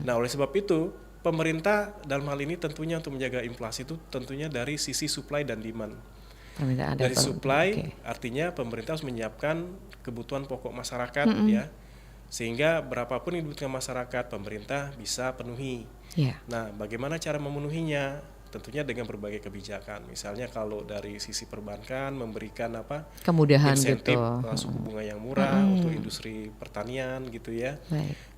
Nah, oleh sebab itu pemerintah dalam hal ini tentunya untuk menjaga inflasi itu tentunya dari sisi supply dan demand. Dari supply artinya pemerintah harus menyiapkan kebutuhan pokok masyarakat ya, sehingga berapapun yang dibutuhkan masyarakat pemerintah bisa penuhi. Nah, bagaimana cara memenuhinya? Tentunya dengan berbagai kebijakan. Misalnya kalau dari sisi perbankan memberikan kemudahan insentif gitu, suku bunga yang murah untuk industri pertanian gitu ya.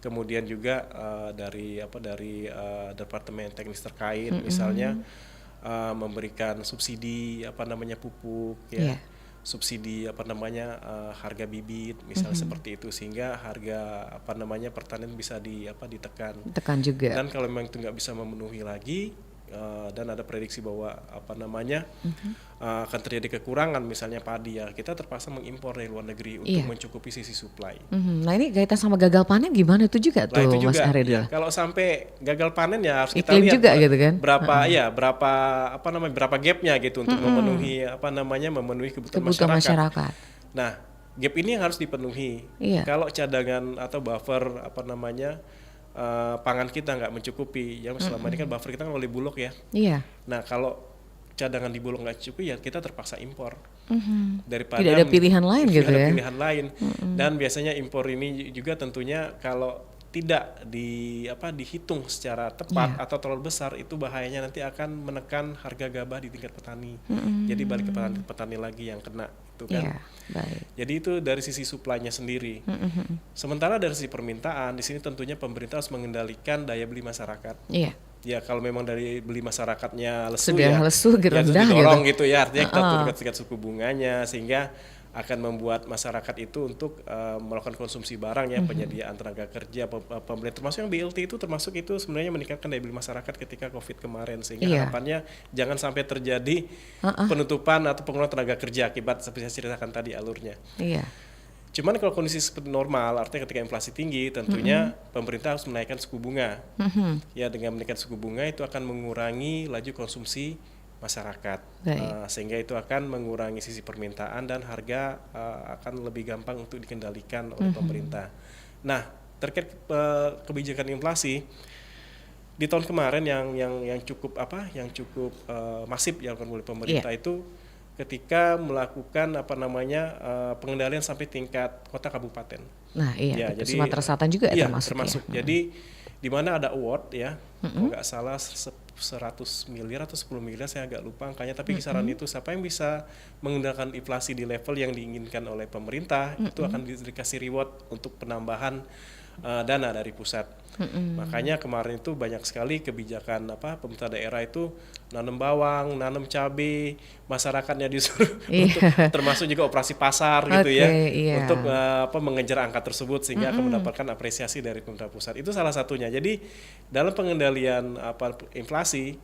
Kemudian juga dari departemen teknis terkait misalnya memberikan subsidi pupuk ya. Subsidi harga bibit misalnya seperti itu, sehingga harga pertanian bisa ditekan juga. Dan kalau memang itu nggak bisa memenuhi lagi dan ada prediksi bahwa akan terjadi kekurangan misalnya padi ya, kita terpaksa mengimpor dari luar negeri untuk mencukupi sisi supply. Nah ini kaitan sama gagal panen gimana itu juga tuh itu Mas juga, Aridil? ya, kalau sampai gagal panen ya harus kita Iklim lihat juga gitu kan? berapa gapnya gitu untuk memenuhi memenuhi kebutuhan masyarakat. Nah, gap ini yang harus dipenuhi. Kalau cadangan atau buffer pangan kita nggak mencukupi, ya selama ini kan buffer kita kan oleh Bulog ya. Nah, kalau cadangan di Bulog nggak cukup ya kita terpaksa impor. Daripada tidak ada pilihan lain gitu ya. Pilihan lain. Dan biasanya impor ini juga tentunya kalau tidak dihitung secara tepat atau terlalu besar, itu bahayanya nanti akan menekan harga gabah di tingkat petani. Jadi balik ke petani lagi yang kena itu kan. Jadi itu dari sisi supply-nya sendiri. Sementara dari sisi permintaan di sini tentunya pemerintah harus mengendalikan daya beli masyarakat. Ya kalau memang dari beli masyarakatnya lesu sudah lesu rendah didorong gitu ya, artinya kita turunkan tingkat suku bunganya sehingga akan membuat masyarakat itu untuk melakukan konsumsi barang ya, penyediaan tenaga kerja, pembelian termasuk yang BLT itu termasuk itu sebenarnya meningkatkan daya beli masyarakat ketika Covid kemarin, sehingga harapannya jangan sampai terjadi penutupan atau pengurangan tenaga kerja akibat seperti saya ceritakan tadi alurnya. Cuman kalau kondisi seperti normal, artinya ketika inflasi tinggi, tentunya pemerintah harus menaikkan suku bunga. Ya, dengan menaikkan suku bunga itu akan mengurangi laju konsumsi masyarakat, sehingga itu akan mengurangi sisi permintaan dan harga akan lebih gampang untuk dikendalikan oleh pemerintah. Nah, terkait kebijakan inflasi di tahun kemarin yang cukup masif yang dilakukan oleh pemerintah itu ketika melakukan pengendalian sampai tingkat kota kabupaten. Nah iya, jadi Sumatera Selatan juga termasuk. Ya. Jadi di mana ada award ya, kalau nggak salah 100 miliar atau 10 miliar, saya agak lupa angkanya, tapi kisaran itu siapa yang bisa mengendalikan inflasi di level yang diinginkan oleh pemerintah itu akan dikasih reward untuk penambahan dana dari pusat. Makanya kemarin itu banyak sekali kebijakan pemerintah daerah itu nanam bawang, nanam cabai, masyarakatnya disuruh untuk termasuk juga operasi pasar gitu ya, untuk mengejar angka tersebut sehingga akan mendapatkan apresiasi dari pemerintah pusat. Itu salah satunya. Jadi dalam pengendalian inflasi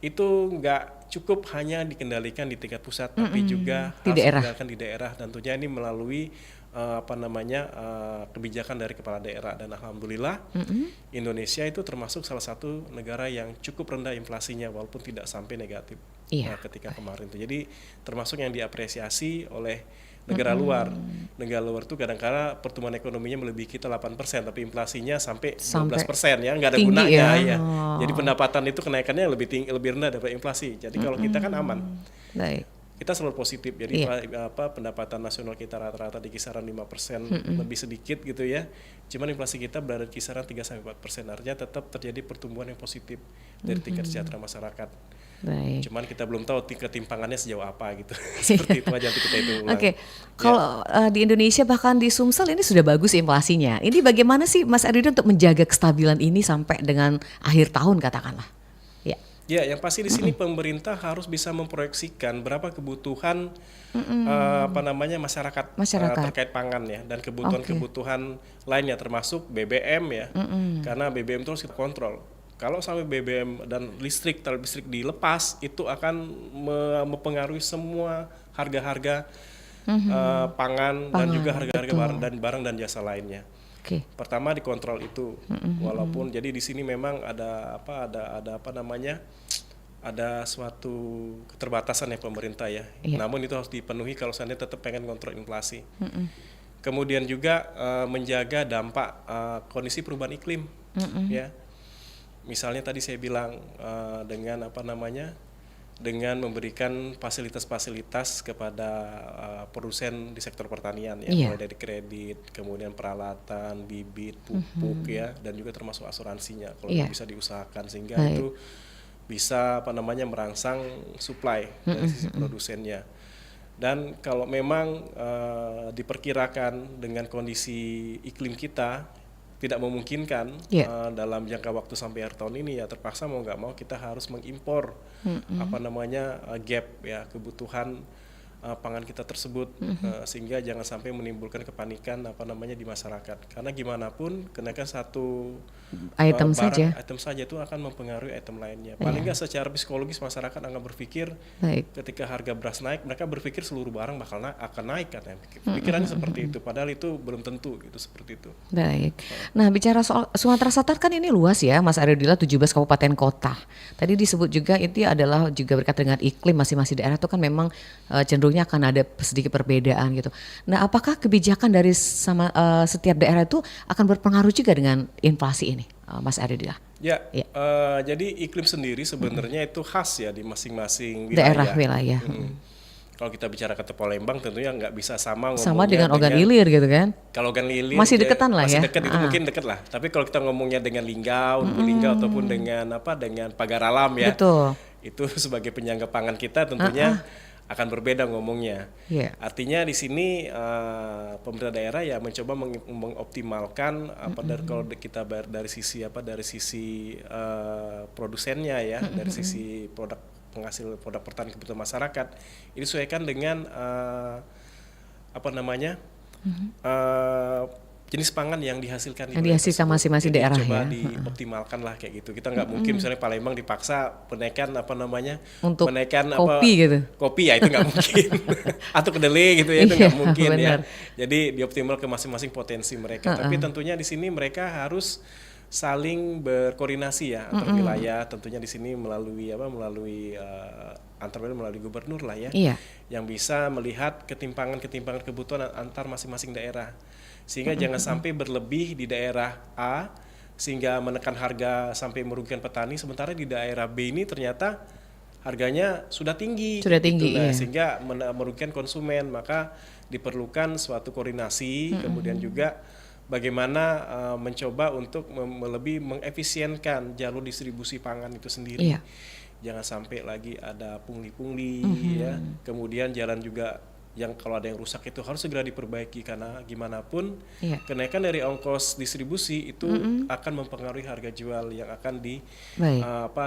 itu nggak cukup hanya dikendalikan di tingkat pusat, tapi juga harus dikendalikan di daerah, dan tentunya ini melalui kebijakan dari kepala daerah. Dan alhamdulillah Indonesia itu termasuk salah satu negara yang cukup rendah inflasinya walaupun tidak sampai negatif ketika kemarin itu. Jadi termasuk yang diapresiasi oleh negara luar. Negara luar itu kadang-kadang pertumbuhan ekonominya melebihi kita 8%, tapi inflasinya sampai 12% ya, nggak ada gunanya ya. Jadi pendapatan itu kenaikannya lebih rendah daripada inflasi. Jadi kalau kita kan aman. Kita selalu positif, jadi pendapatan nasional kita rata-rata di kisaran 5%, lebih sedikit gitu ya. Cuman inflasi kita berada di kisaran 3-4%, artinya tetap terjadi pertumbuhan yang positif dari tingkat sejahtera masyarakat. Cuman kita belum tahu ketimpangannya sejauh apa gitu. Seperti itu aja nanti kita hitung ulang. Kalau di Indonesia bahkan di Sumsel ini sudah bagus inflasinya. Ini bagaimana sih Mas Aridil untuk menjaga kestabilan ini sampai dengan akhir tahun katakanlah? Ya, yang pasti di sini pemerintah harus bisa memproyeksikan berapa kebutuhan masyarakat terkait pangan ya, dan kebutuhan lainnya termasuk BBM ya, karena BBM itu harus kita kontrol. Kalau sampai BBM dan tarif listrik dilepas, itu akan mempengaruhi semua harga-harga pangan dan juga harga-harga barang dan jasa lainnya. Pertama dikontrol itu, walaupun jadi di sini memang ada suatu keterbatasan ya pemerintah ya. Namun itu harus dipenuhi kalau seandainya tetap pengen kontrol inflasi. Kemudian juga menjaga dampak kondisi perubahan iklim ya. misalnya tadi saya bilang dengan apa namanya, dengan memberikan fasilitas-fasilitas kepada produsen di sektor pertanian ya, mulai dari kredit, kemudian peralatan, bibit, pupuk ya, dan juga termasuk asuransinya kalau bisa diusahakan, sehingga itu bisa apa namanya merangsang supply dari sisi produsennya. Dan kalau memang diperkirakan dengan kondisi iklim kita tidak memungkinkan dalam jangka waktu sampai akhir tahun ini, ya terpaksa mau nggak mau kita harus mengimpor apa namanya gap ya kebutuhan pangan kita tersebut, sehingga jangan sampai menimbulkan kepanikan apa namanya di masyarakat, karena gimana pun kenaikan satu item saja itu akan mempengaruhi item lainnya. Paling nggak secara psikologis masyarakat akan berpikir ketika harga beras naik, mereka berpikir seluruh barang akan naik katanya. Pikirannya seperti itu, padahal itu belum tentu gitu, seperti itu. Baik. Nah, bicara soal Sumatera Selatan kan ini luas ya, Mas Ariodila, 17 kabupaten kota. Tadi disebut juga itu adalah juga berkaitan dengan iklim, masing-masing daerah itu kan memang cenderungnya akan ada sedikit perbedaan gitu. Nah, apakah kebijakan dari setiap daerah itu akan berpengaruh juga dengan inflasi ini, Mas Ariodila? Ya, jadi iklim sendiri sebenarnya itu khas ya di masing-masing wilayah. Kalau kita bicara kata Palembang tentunya nggak bisa sama ngomongnya sama dengan Ogan Ilir gitu kan? Kalau Ogan Ilir masih deketan lah masih ya. Dekat itu mungkin dekat lah. Tapi kalau kita ngomongnya dengan Linggau, Linggau ataupun dengan Pagar Alam ya. Betul. Itu sebagai penyangga pangan kita tentunya akan berbeda ngomongnya. Artinya di sini pemerintah daerah ya mencoba mengoptimalkan kalau kita dari sisi produsennya ya, dari sisi penghasil produk pertanian kebutuhan masyarakat, ini disesuaikan dengan jenis pangan yang dihasilkan masing-masing daerah coba ya. Dioptimalkan lah kayak gitu. Kita nggak mungkin misalnya Palembang dipaksa menaikkan untuk menaikkan kopi gitu. Kopi ya itu nggak mungkin. Atau kedelai gitu ya, itu nggak mungkin ya. Jadi dioptimal ke masing-masing potensi mereka. Tapi tentunya di sini mereka harus saling berkoordinasi ya antar wilayah, tentunya di sini melalui melalui gubernur lah ya, yang bisa melihat ketimpangan kebutuhan antar masing-masing daerah, sehingga jangan sampai berlebih di daerah A sehingga menekan harga sampai merugikan petani, sementara di daerah B ini ternyata harganya sudah tinggi sehingga merugikan konsumen. Maka diperlukan suatu koordinasi, kemudian juga bagaimana mencoba untuk lebih mengefisienkan jalur distribusi pangan itu sendiri. Jangan sampai lagi ada pungli-pungli ya. Kemudian jalan juga yang kalau ada yang rusak itu harus segera diperbaiki, karena gimana pun kenaikan dari ongkos distribusi itu akan mempengaruhi harga jual yang akan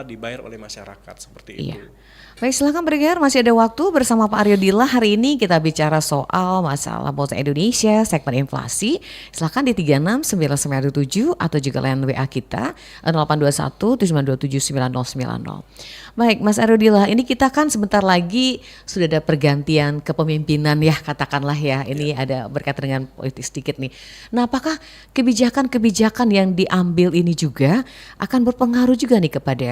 dibayar oleh masyarakat, seperti itu. Baik, silakan bergerak, masih ada waktu bersama Pak Ariodila. Hari ini kita bicara soal masalah Mozaik Indonesia, segmen inflasi. Silakan di 36997 atau juga layan WA kita 0821 727 9090. Baik, Mas Ariodila, ini kita kan sebentar lagi sudah ada pergantian kepemimpinan ya, katakanlah ya. Ini ada berkaitan dengan politik sedikit nih. Nah, apakah kebijakan-kebijakan yang diambil ini juga akan berpengaruh juga nih kepada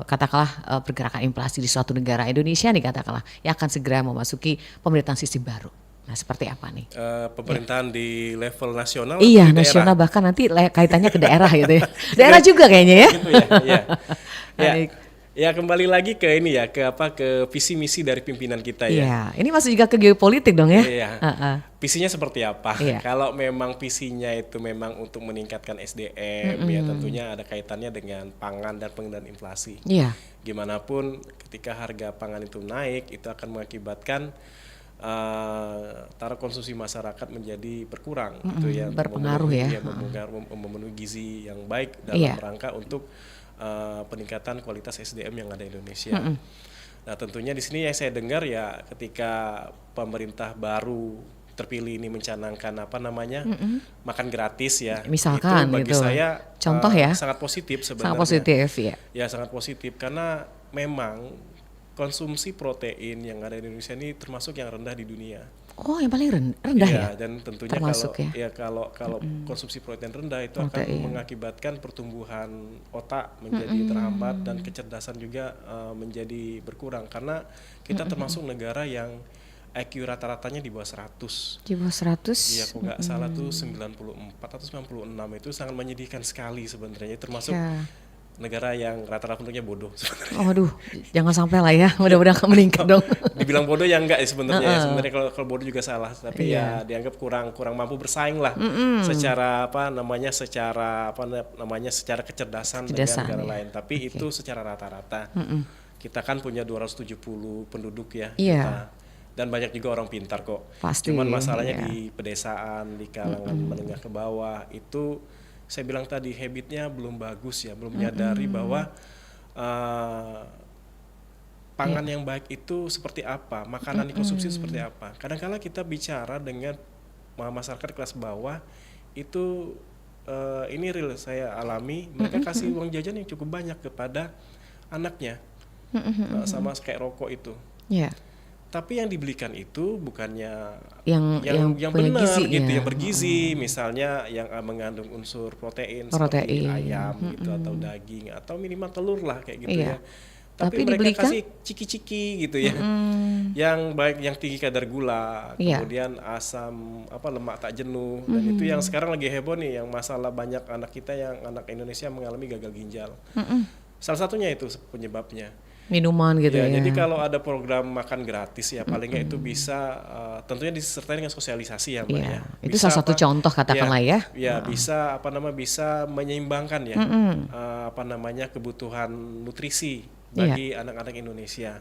katakanlah pergerakan inflasi di suatu negara Indonesia nih, katakanlah yang akan segera memasuki pemerintahan sistem baru? Nah, seperti apa nih? Pemerintahan di level nasional? Iya, nasional, bahkan nanti kaitannya ke daerah gitu ya. Daerah juga kayaknya ya. Gitu ya. Ya, kembali lagi ke ini ya, ke visi misi dari pimpinan kita ya. Iya, ini masih juga ke geopolitik dong ya. Iya. Visinya seperti apa? Kalau memang visinya itu memang untuk meningkatkan SDM ya, tentunya ada kaitannya dengan pangan dan pengendalian inflasi. Gimana pun ketika harga pangan itu naik, itu akan mengakibatkan konsumsi masyarakat menjadi berkurang gitu ya, berpengaruh memenuhi gizi yang baik dalam rangka untuk peningkatan kualitas SDM yang ada di Indonesia. Nah, tentunya di sini yang saya dengar ya, ketika pemerintah baru terpilih ini mencanangkan makan gratis ya, misalkan itu bagi gitu. saya Contoh sangat positif sebenarnya. Sangat positif ya. Ya, sangat positif, karena memang konsumsi protein yang ada di Indonesia ini termasuk yang rendah di dunia. Oh, yang paling rendah ya? Dan tentunya termasuk kalau konsumsi protein rendah itu akan mengakibatkan pertumbuhan otak menjadi terhambat dan kecerdasan juga menjadi berkurang, karena kita termasuk negara yang IQ rata-ratanya di bawah 100. Di bawah 100? Iya, kalau nggak salah tuh 94 atau 96, itu sangat menyedihkan sekali sebenarnya, termasuk negara yang rata-rata penduduknya bodoh sebenarnya. Waduh, jangan sampai lah ya, mudah-mudahan akan meningkat dong. Dibilang bodoh ya enggak sebenarnya. Sebenarnya kalau bodoh juga salah, tapi Iya. ya dianggap kurang mampu bersaing lah secara secara kecerdasan dengan negara iya. lain. Tapi itu secara rata-rata. Kita kan punya 270 penduduk ya. Iya. Kita. Dan banyak juga orang pintar kok. Pasti, Cuman masalahnya iya. di pedesaan, di kalangan menengah ke bawah itu saya bilang tadi habitnya belum bagus ya, belum menyadari bahwa pangan yang baik itu seperti apa, makanan dikonsumsi seperti apa. Kadang-kala kita bicara dengan masyarakat kelas bawah itu ini real saya alami, mereka kasih uang jajan yang cukup banyak kepada anaknya, sama kayak rokok itu. Iya. Tapi yang dibelikan itu bukannya Yang punya benar gizi, gitu, ya. yang bergizi, misalnya yang mengandung unsur protein. Seperti ayam gitu atau daging atau minimal telur lah kayak gitu Iya. ya. Tapi mereka dibelikan? kasih ciki-ciki gitu ya. Yang baik, yang tinggi kadar gula, Iya. kemudian asam lemak tak jenuh, dan itu yang sekarang lagi heboh nih, yang masalah banyak anak kita yang anak Indonesia mengalami gagal ginjal. Salah satunya itu penyebabnya. Minuman gitu ya. Jadi kalau ada program makan gratis ya paling nggak itu bisa tentunya disertai dengan sosialisasi ya Mbak Iya, ya. itu Bisa salah satu contoh katakanlah ya. Ya bisa bisa menyeimbangkan ya kebutuhan nutrisi bagi anak-anak Indonesia.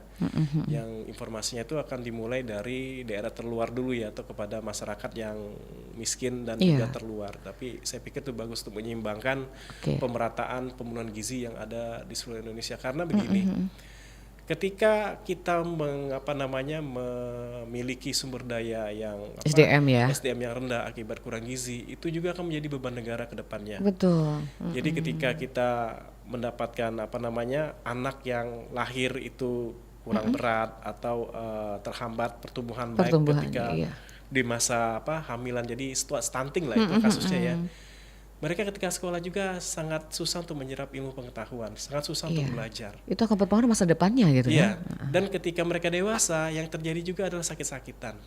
Yang informasinya itu akan dimulai dari daerah terluar dulu ya, atau kepada masyarakat yang miskin dan juga terluar. Tapi saya pikir itu bagus untuk menyeimbangkan pemerataan pemenuhan gizi yang ada di seluruh Indonesia, karena begini. Ketika kita memiliki sumber daya yang SDM yang rendah akibat kurang gizi, itu juga akan menjadi beban negara ke depannya. Betul. Jadi ketika kita mendapatkan anak yang lahir itu kurang berat atau terhambat pertumbuhan baik ketika di masa hamilan, jadi stunting lah itu kasusnya ya. Mereka ketika sekolah juga sangat susah untuk menyerap ilmu pengetahuan, sangat susah untuk belajar. Itu akan berpengaruh masa depannya gitu ya. Dan ketika mereka dewasa, yang terjadi juga adalah sakit-sakitan,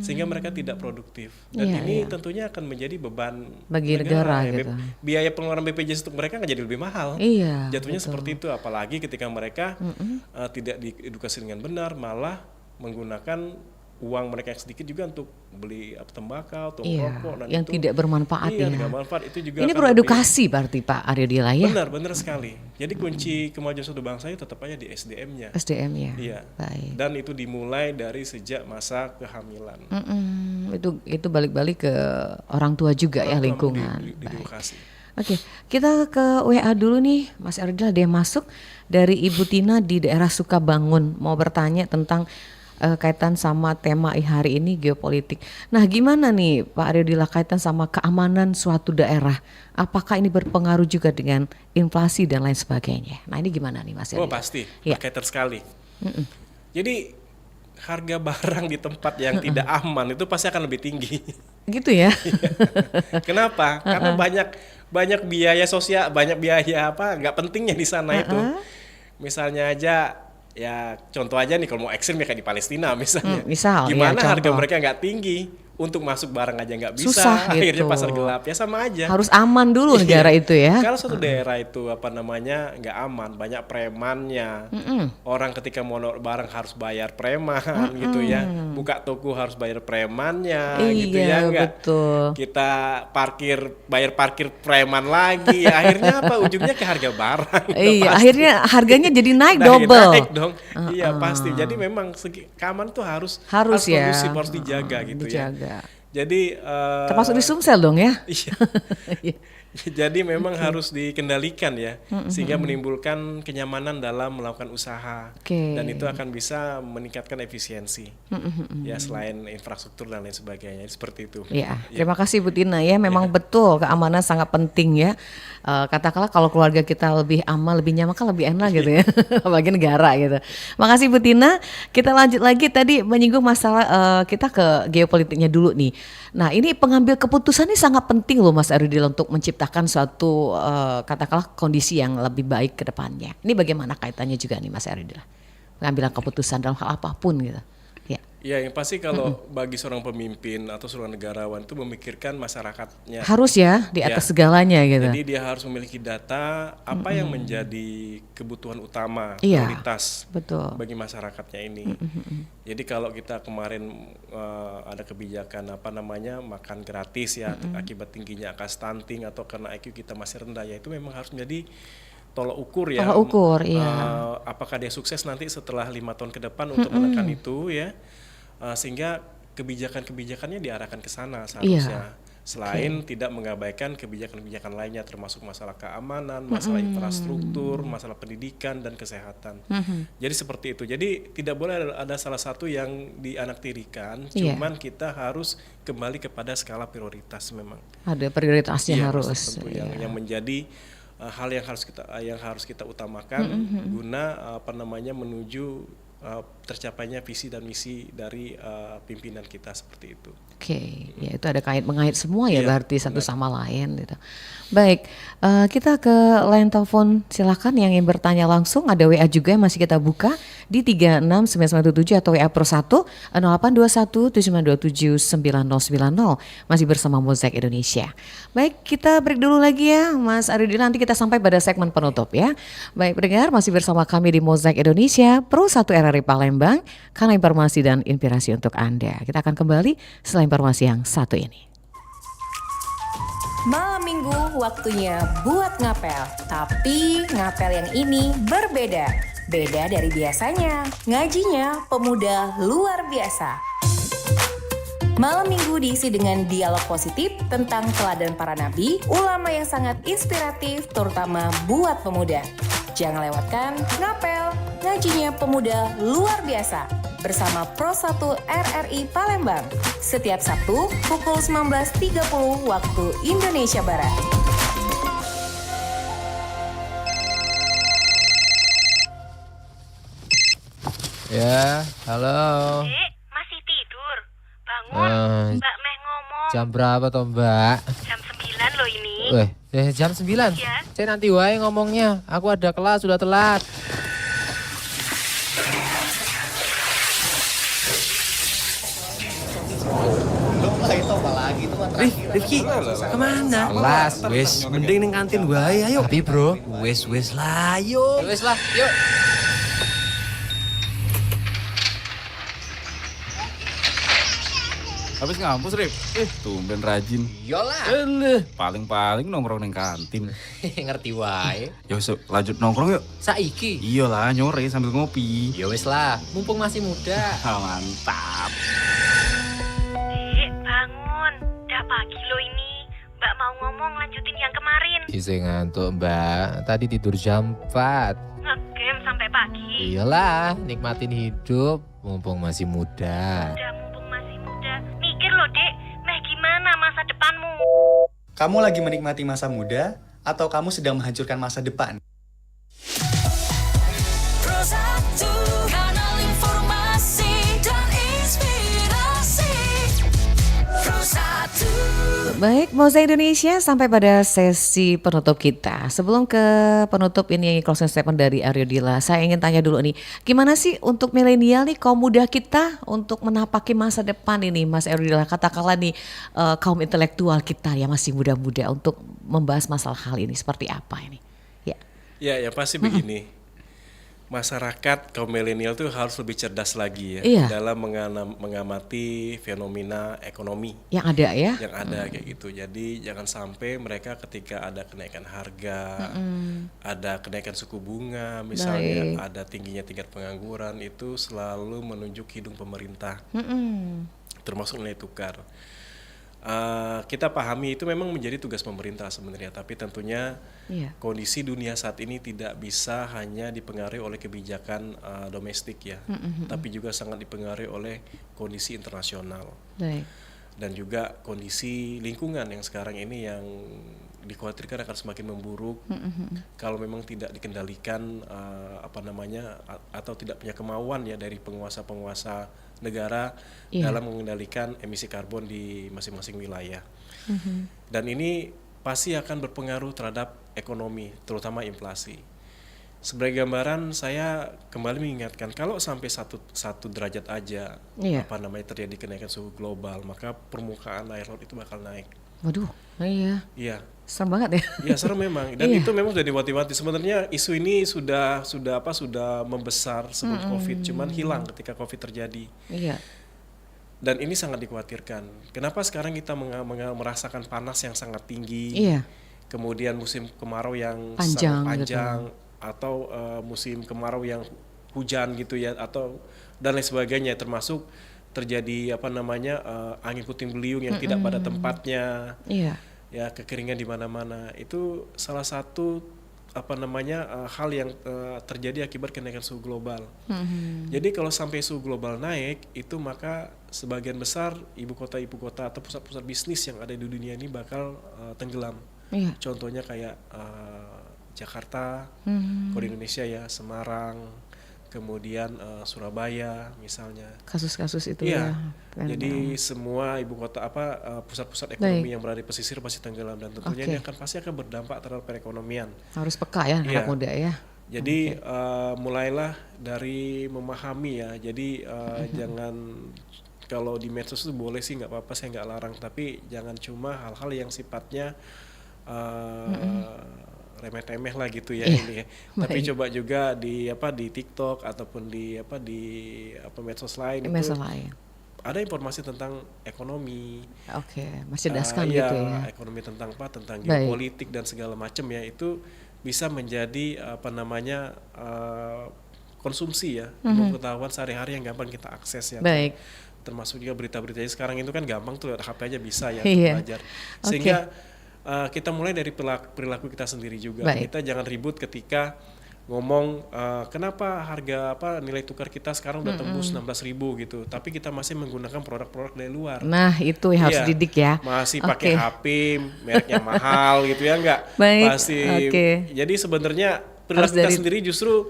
sehingga mereka tidak produktif. Dan ini tentunya akan menjadi beban bagi negara ya. gitu. Biaya pengeluaran BPJS untuk mereka akan jadi lebih mahal. Jatuhnya seperti itu, apalagi ketika mereka tidak diedukasi dengan benar, malah menggunakan uang mereka yang sedikit juga untuk beli tembakau atau rokok, dan yang itu tidak bermanfaat ya. Tidak bermanfaat, itu juga ini perlu edukasi berarti Pak Aryodila ya. Benar sekali. Jadi kunci kemajuan suatu bangsa itu tetap aja di SDM-nya. SDM ya. Iya. Baik. Dan itu dimulai dari sejak masa kehamilan. Itu balik-balik ke orang tua juga ya, lingkungan. Edukasi. Oke, kita ke WA dulu nih, Mas Aryodila. Dia masuk dari Ibu Tina di daerah Sukabangun, mau bertanya tentang kaitan sama tema hari ini, geopolitik. Nah, gimana nih Pak Aryodila kaitan sama keamanan suatu daerah? Apakah ini berpengaruh juga dengan inflasi dan lain sebagainya? Nah, ini gimana nih Mas Aryodila? Oh pasti, berkaitan sekali. Jadi harga barang di tempat yang tidak aman itu pasti akan lebih tinggi. Gitu ya? Kenapa? Karena banyak biaya sosial, banyak biaya nggak pentingnya di sana itu. Misalnya aja, ya contoh aja nih, kalau mau ekstrim ya kayak di Palestina misalnya. Gimana harga mereka nggak tinggi, untuk masuk barang aja nggak bisa, susah akhirnya gitu. Pasar gelap ya sama aja. Harus aman dulu negara itu ya. Kalau suatu daerah itu nggak aman, banyak premannya. Orang ketika mau naruh barang harus bayar preman gitu ya. Buka toko harus bayar premannya gitu ya enggak. Betul. Kita bayar parkir preman lagi. Akhirnya apa? Ujungnya ke harga barang. Iya, akhirnya harganya jadi naik double. Naik dong. Iya pasti. Jadi memang keamanan tuh harus ya. kondusif, harus dijaga gitu ya. Jadi termasuk di Sumsel dong ya. Iya. Jadi memang harus dikendalikan ya, sehingga menimbulkan kenyamanan dalam melakukan usaha, dan itu akan bisa meningkatkan efisiensi. Ya selain infrastruktur dan lain sebagainya, seperti itu. Iya. Terima kasih Bu Tina ya. Memang betul keamanan sangat penting ya. Katakanlah kalau keluarga kita lebih aman, lebih nyaman, kan lebih enak gitu ya. Bagi negara gitu. Makasih Bu Tina. Kita lanjut lagi, tadi menyinggung masalah kita ke geopolitiknya dulu nih. Nah, ini pengambil keputusan ini sangat penting loh Mas Aryodila untuk menciptakan suatu katakanlah kondisi yang lebih baik ke depannya. Ini bagaimana kaitannya juga nih Mas Aryodila? Pengambilan keputusan dalam hal apapun gitu. Ya. Ya, yang pasti kalau bagi seorang pemimpin atau seorang negarawan itu memikirkan masyarakatnya. Harus ya di atas segalanya gitu. Jadi dia harus memiliki data apa yang menjadi kebutuhan utama, Iya, prioritas betul. bagi masyarakatnya ini. Jadi kalau kita kemarin ada kebijakan makan gratis ya akibat tingginya angka stunting atau karena IQ kita masih rendah, ya itu memang harus menjadi tolok ukur ya. Tolak ukur, iya. Apakah dia sukses nanti setelah 5 tahun ke depan untuk menekan itu ya. Sehingga kebijakan-kebijakannya diarahkan ke sana seharusnya. Selain tidak mengabaikan kebijakan-kebijakan lainnya termasuk masalah keamanan, masalah infrastruktur, masalah pendidikan dan kesehatan. Jadi seperti itu. Jadi tidak boleh ada salah satu yang dianaktirikan, cuman kita harus kembali kepada skala prioritas memang. Ada prioritasnya harus. Tentu yang menjadi hal yang harus kita utamakan guna menuju tercapainya visi dan misi dari pimpinan kita seperti itu. Oke, ya itu ada mengait semua ya, Iya, berarti satu sama lain gitu. Baik, kita ke line telepon, silakan yang ingin bertanya langsung. Ada WA juga yang masih kita buka di 36997 atau WA Pro 1 082179279090. Masih bersama Mozaik Indonesia. Baik, kita break dulu lagi ya Mas Aridin, nanti kita sampai pada segmen penutup ya. Baik pendengar, masih bersama kami di Mozaik Indonesia Pro 1 RRI Palembang, karena informasi dan inspirasi untuk Anda. Kita akan kembali setelah informasi yang satu ini. Malam minggu waktunya buat ngapel, tapi ngapel yang ini berbeda. Beda dari biasanya, ngajinya pemuda luar biasa. Malam minggu diisi dengan dialog positif tentang teladan para nabi, ulama yang sangat inspiratif terutama buat pemuda. Jangan lewatkan ngapel, ngajinya pemuda luar biasa bersama Pro 1 RRI Palembang setiap Sabtu pukul 19.30 waktu Indonesia Barat. Ya, halo. Dek, masih tidur? Bangun, Mbak Meh ngomong. Jam berapa toh Mbak? Jam 9 loh ini. Jam 9? Iya. Saya nanti wae ngomongnya, aku ada kelas sudah telat. Rifki, kemana? Kelas, wes. Mending ning kantin wae, ayo. Tapi bro, Wes lah, yuk. wes lah, yuk. Habis ngampus, Rip? Tumben rajin. Iyalah. Paling-paling nongkrong ning kantin. Ngerti wae. Ya wis, lanjut nongkrong yuk. Saiki. Iyalah, nyore sambil ngopi. Ya wes lah, mumpung masih muda. Mantap. Dek, bangun. Udah pagi loh ini. Mbak mau ngomong lanjutin yang kemarin. Isi ngantuk Mbak, tadi tidur jam 4. Ngegame sampai pagi. Iyalah, nikmatin hidup mumpung masih muda. Udah mumpung masih muda. Mikir loh, Dek. Meh gimana masa depanmu? Kamu lagi menikmati masa muda atau kamu sedang menghancurkan masa depan? Pro 1, kanal informasi dan inspirasi. Pro 1. Baik, Mozaik Indonesia sampai pada sesi penutup kita. Sebelum ke penutup ini closing statement dari Aryo Dila, saya ingin tanya dulu nih, gimana sih untuk milenial nih, kaum muda kita untuk menapaki masa depan ini, Mas Aryo Dila, katakanlah nih kaum intelektual kita yang masih muda-muda untuk membahas masalah hal ini seperti apa ini? Ya pasti begini. Masyarakat kaum milenial tuh harus lebih cerdas lagi ya Iya. dalam mengamati fenomena ekonomi Yang ada ya? yang ada kayak gitu. Jadi jangan sampai mereka ketika ada kenaikan harga, ada kenaikan suku bunga, misalnya ada tingginya tingkat pengangguran, itu selalu menunjuk hidung pemerintah, termasuk nilai tukar. Kita pahami itu memang menjadi tugas pemerintah sebenarnya, tapi tentunya kondisi dunia saat ini tidak bisa hanya dipengaruhi oleh kebijakan domestik ya, tapi juga sangat dipengaruhi oleh kondisi internasional. Dan juga kondisi lingkungan yang sekarang ini yang dikhawatirkan akan semakin memburuk kalau memang tidak dikendalikan atau tidak punya kemauan ya dari penguasa-penguasa negara dalam mengendalikan emisi karbon di masing-masing wilayah. Dan ini pasti akan berpengaruh terhadap ekonomi, terutama inflasi. Sebagai gambaran saya kembali mengingatkan kalau sampai satu derajat aja Iya. terjadi kenaikan suhu global, maka permukaan air laut itu bakal naik. Waduh, iya. Iya. Serem banget ya. Iya, serem memang. Dan Iya. itu memang sudah diwati-wati. Sebenarnya isu ini sudah membesar sebelum Covid, cuman hilang ketika Covid terjadi. Iya. Dan ini sangat dikhawatirkan. Kenapa sekarang kita merasakan panas yang sangat tinggi? Iya. Kemudian musim kemarau yang Panjang sangat panjang, gitu. atau musim kemarau yang hujan gitu ya, atau dan lain sebagainya, termasuk terjadi angin puting beliung yang tidak pada tempatnya. Iya. Ya, kekeringan di mana-mana. Itu salah satu hal yang terjadi akibat kenaikan suhu global. Jadi kalau sampai suhu global naik, itu maka sebagian besar ibu kota atau pusat-pusat bisnis yang ada di dunia ini bakal tenggelam. Iya. Contohnya kayak Jakarta, kalau di Indonesia ya Semarang, kemudian Surabaya misalnya. Kasus-kasus itu Iya. ya. Jadi semua ibu kota pusat-pusat ekonomi yang berada di pesisir pasti tenggelam, dan tentunya ini pasti akan berdampak terhadap perekonomian. Harus peka ya anak muda ya. Jadi mulailah dari memahami ya. Jadi jangan, kalau di medsos itu boleh sih, nggak apa-apa, saya nggak larang, tapi jangan cuma hal-hal yang sifatnya remeh-temeh lah gitu ya ini ya. Tapi coba juga di TikTok ataupun di medsos lain itu ada informasi tentang ekonomi. Mencerdaskan ya, gitu ya. Ekonomi tentang geopolitik dan segala macam ya, itu bisa menjadi konsumsi ya, pengetahuan sehari-hari yang gampang kita akses ya. Baik. Termasuk juga berita-beritanya sekarang itu kan gampang tuh, HP aja bisa ya Iya. belajar. Sehingga kita mulai dari perilaku kita sendiri juga. Baik. Kita jangan ribut ketika ngomong kenapa harga nilai tukar kita sekarang udah tembus 16.000 gitu, tapi kita masih menggunakan produk-produk dari luar. Nah, itu yang harus didik ya. Masih pakai HP mereknya mahal gitu ya, enggak? Baik. Masih. Jadi sebenarnya perilaku kita sendiri justru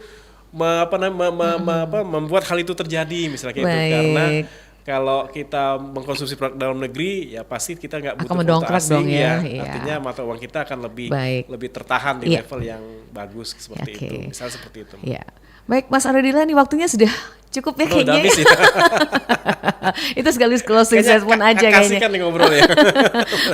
membuat hal itu terjadi, misalnya kayak itu. Karena kalau kita mengkonsumsi produk dalam negeri, ya pasti kita nggak butuh valuta asing ya. Artinya mata uang kita akan lebih tertahan di level yang bagus seperti itu. Misalnya seperti itu. Iya. Baik, Mas Aradila, nih waktunya sudah cukup ya kayaknya. Udah habis ya. Itu sekaligus closing statement aja kayaknya. Kasihkan nih ngobrol ya.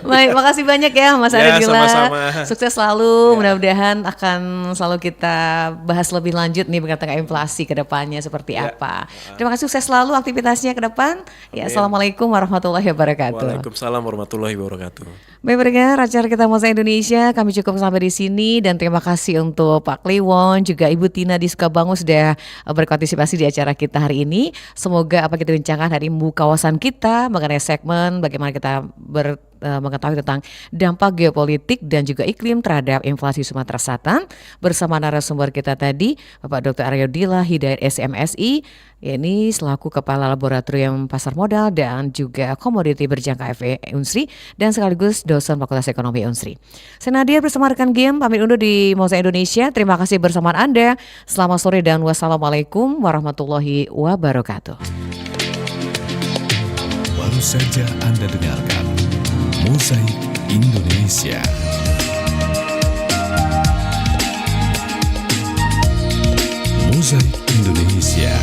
Baik, makasih banyak ya Mas Aradila. Sama-sama. Sukses selalu. Mudah-mudahan akan selalu kita bahas lebih lanjut nih mengenai inflasi ke depannya seperti apa. Terima kasih, sukses selalu aktivitasnya ke depan. Ya, Assalamualaikum warahmatullahi wabarakatuh. Waalaikumsalam warahmatullahi wabarakatuh. Baik pendengar, acara kita Mozaik Indonesia kami cukup sampai di sini, dan terima kasih untuk Pak Kliwon juga Ibu Tina di Sukabangun sudah berpartisipasi di acara kita hari ini. Semoga apa kita bincangkan hari ini kawasan kita mengenai segmen bagaimana kita mengetahui tentang dampak geopolitik dan juga iklim terhadap inflasi Sumatera Selatan bersama narasumber kita tadi Bapak Dr. Aryodila Hidayat SMSI, ini selaku Kepala Laboratorium Pasar Modal dan juga Komoditi Berjangka FE Unsri dan sekaligus dosen Fakultas Ekonomi Unsri. Saya Nadia bersama rekan Game pamit undur di Mozaik Indonesia. Terima kasih bersamaan Anda. Selamat sore dan wassalamualaikum warahmatullahi wabarakatuh. Baru saja Anda dengarkan Mozaik Indonesia. Mozaik Indonesia.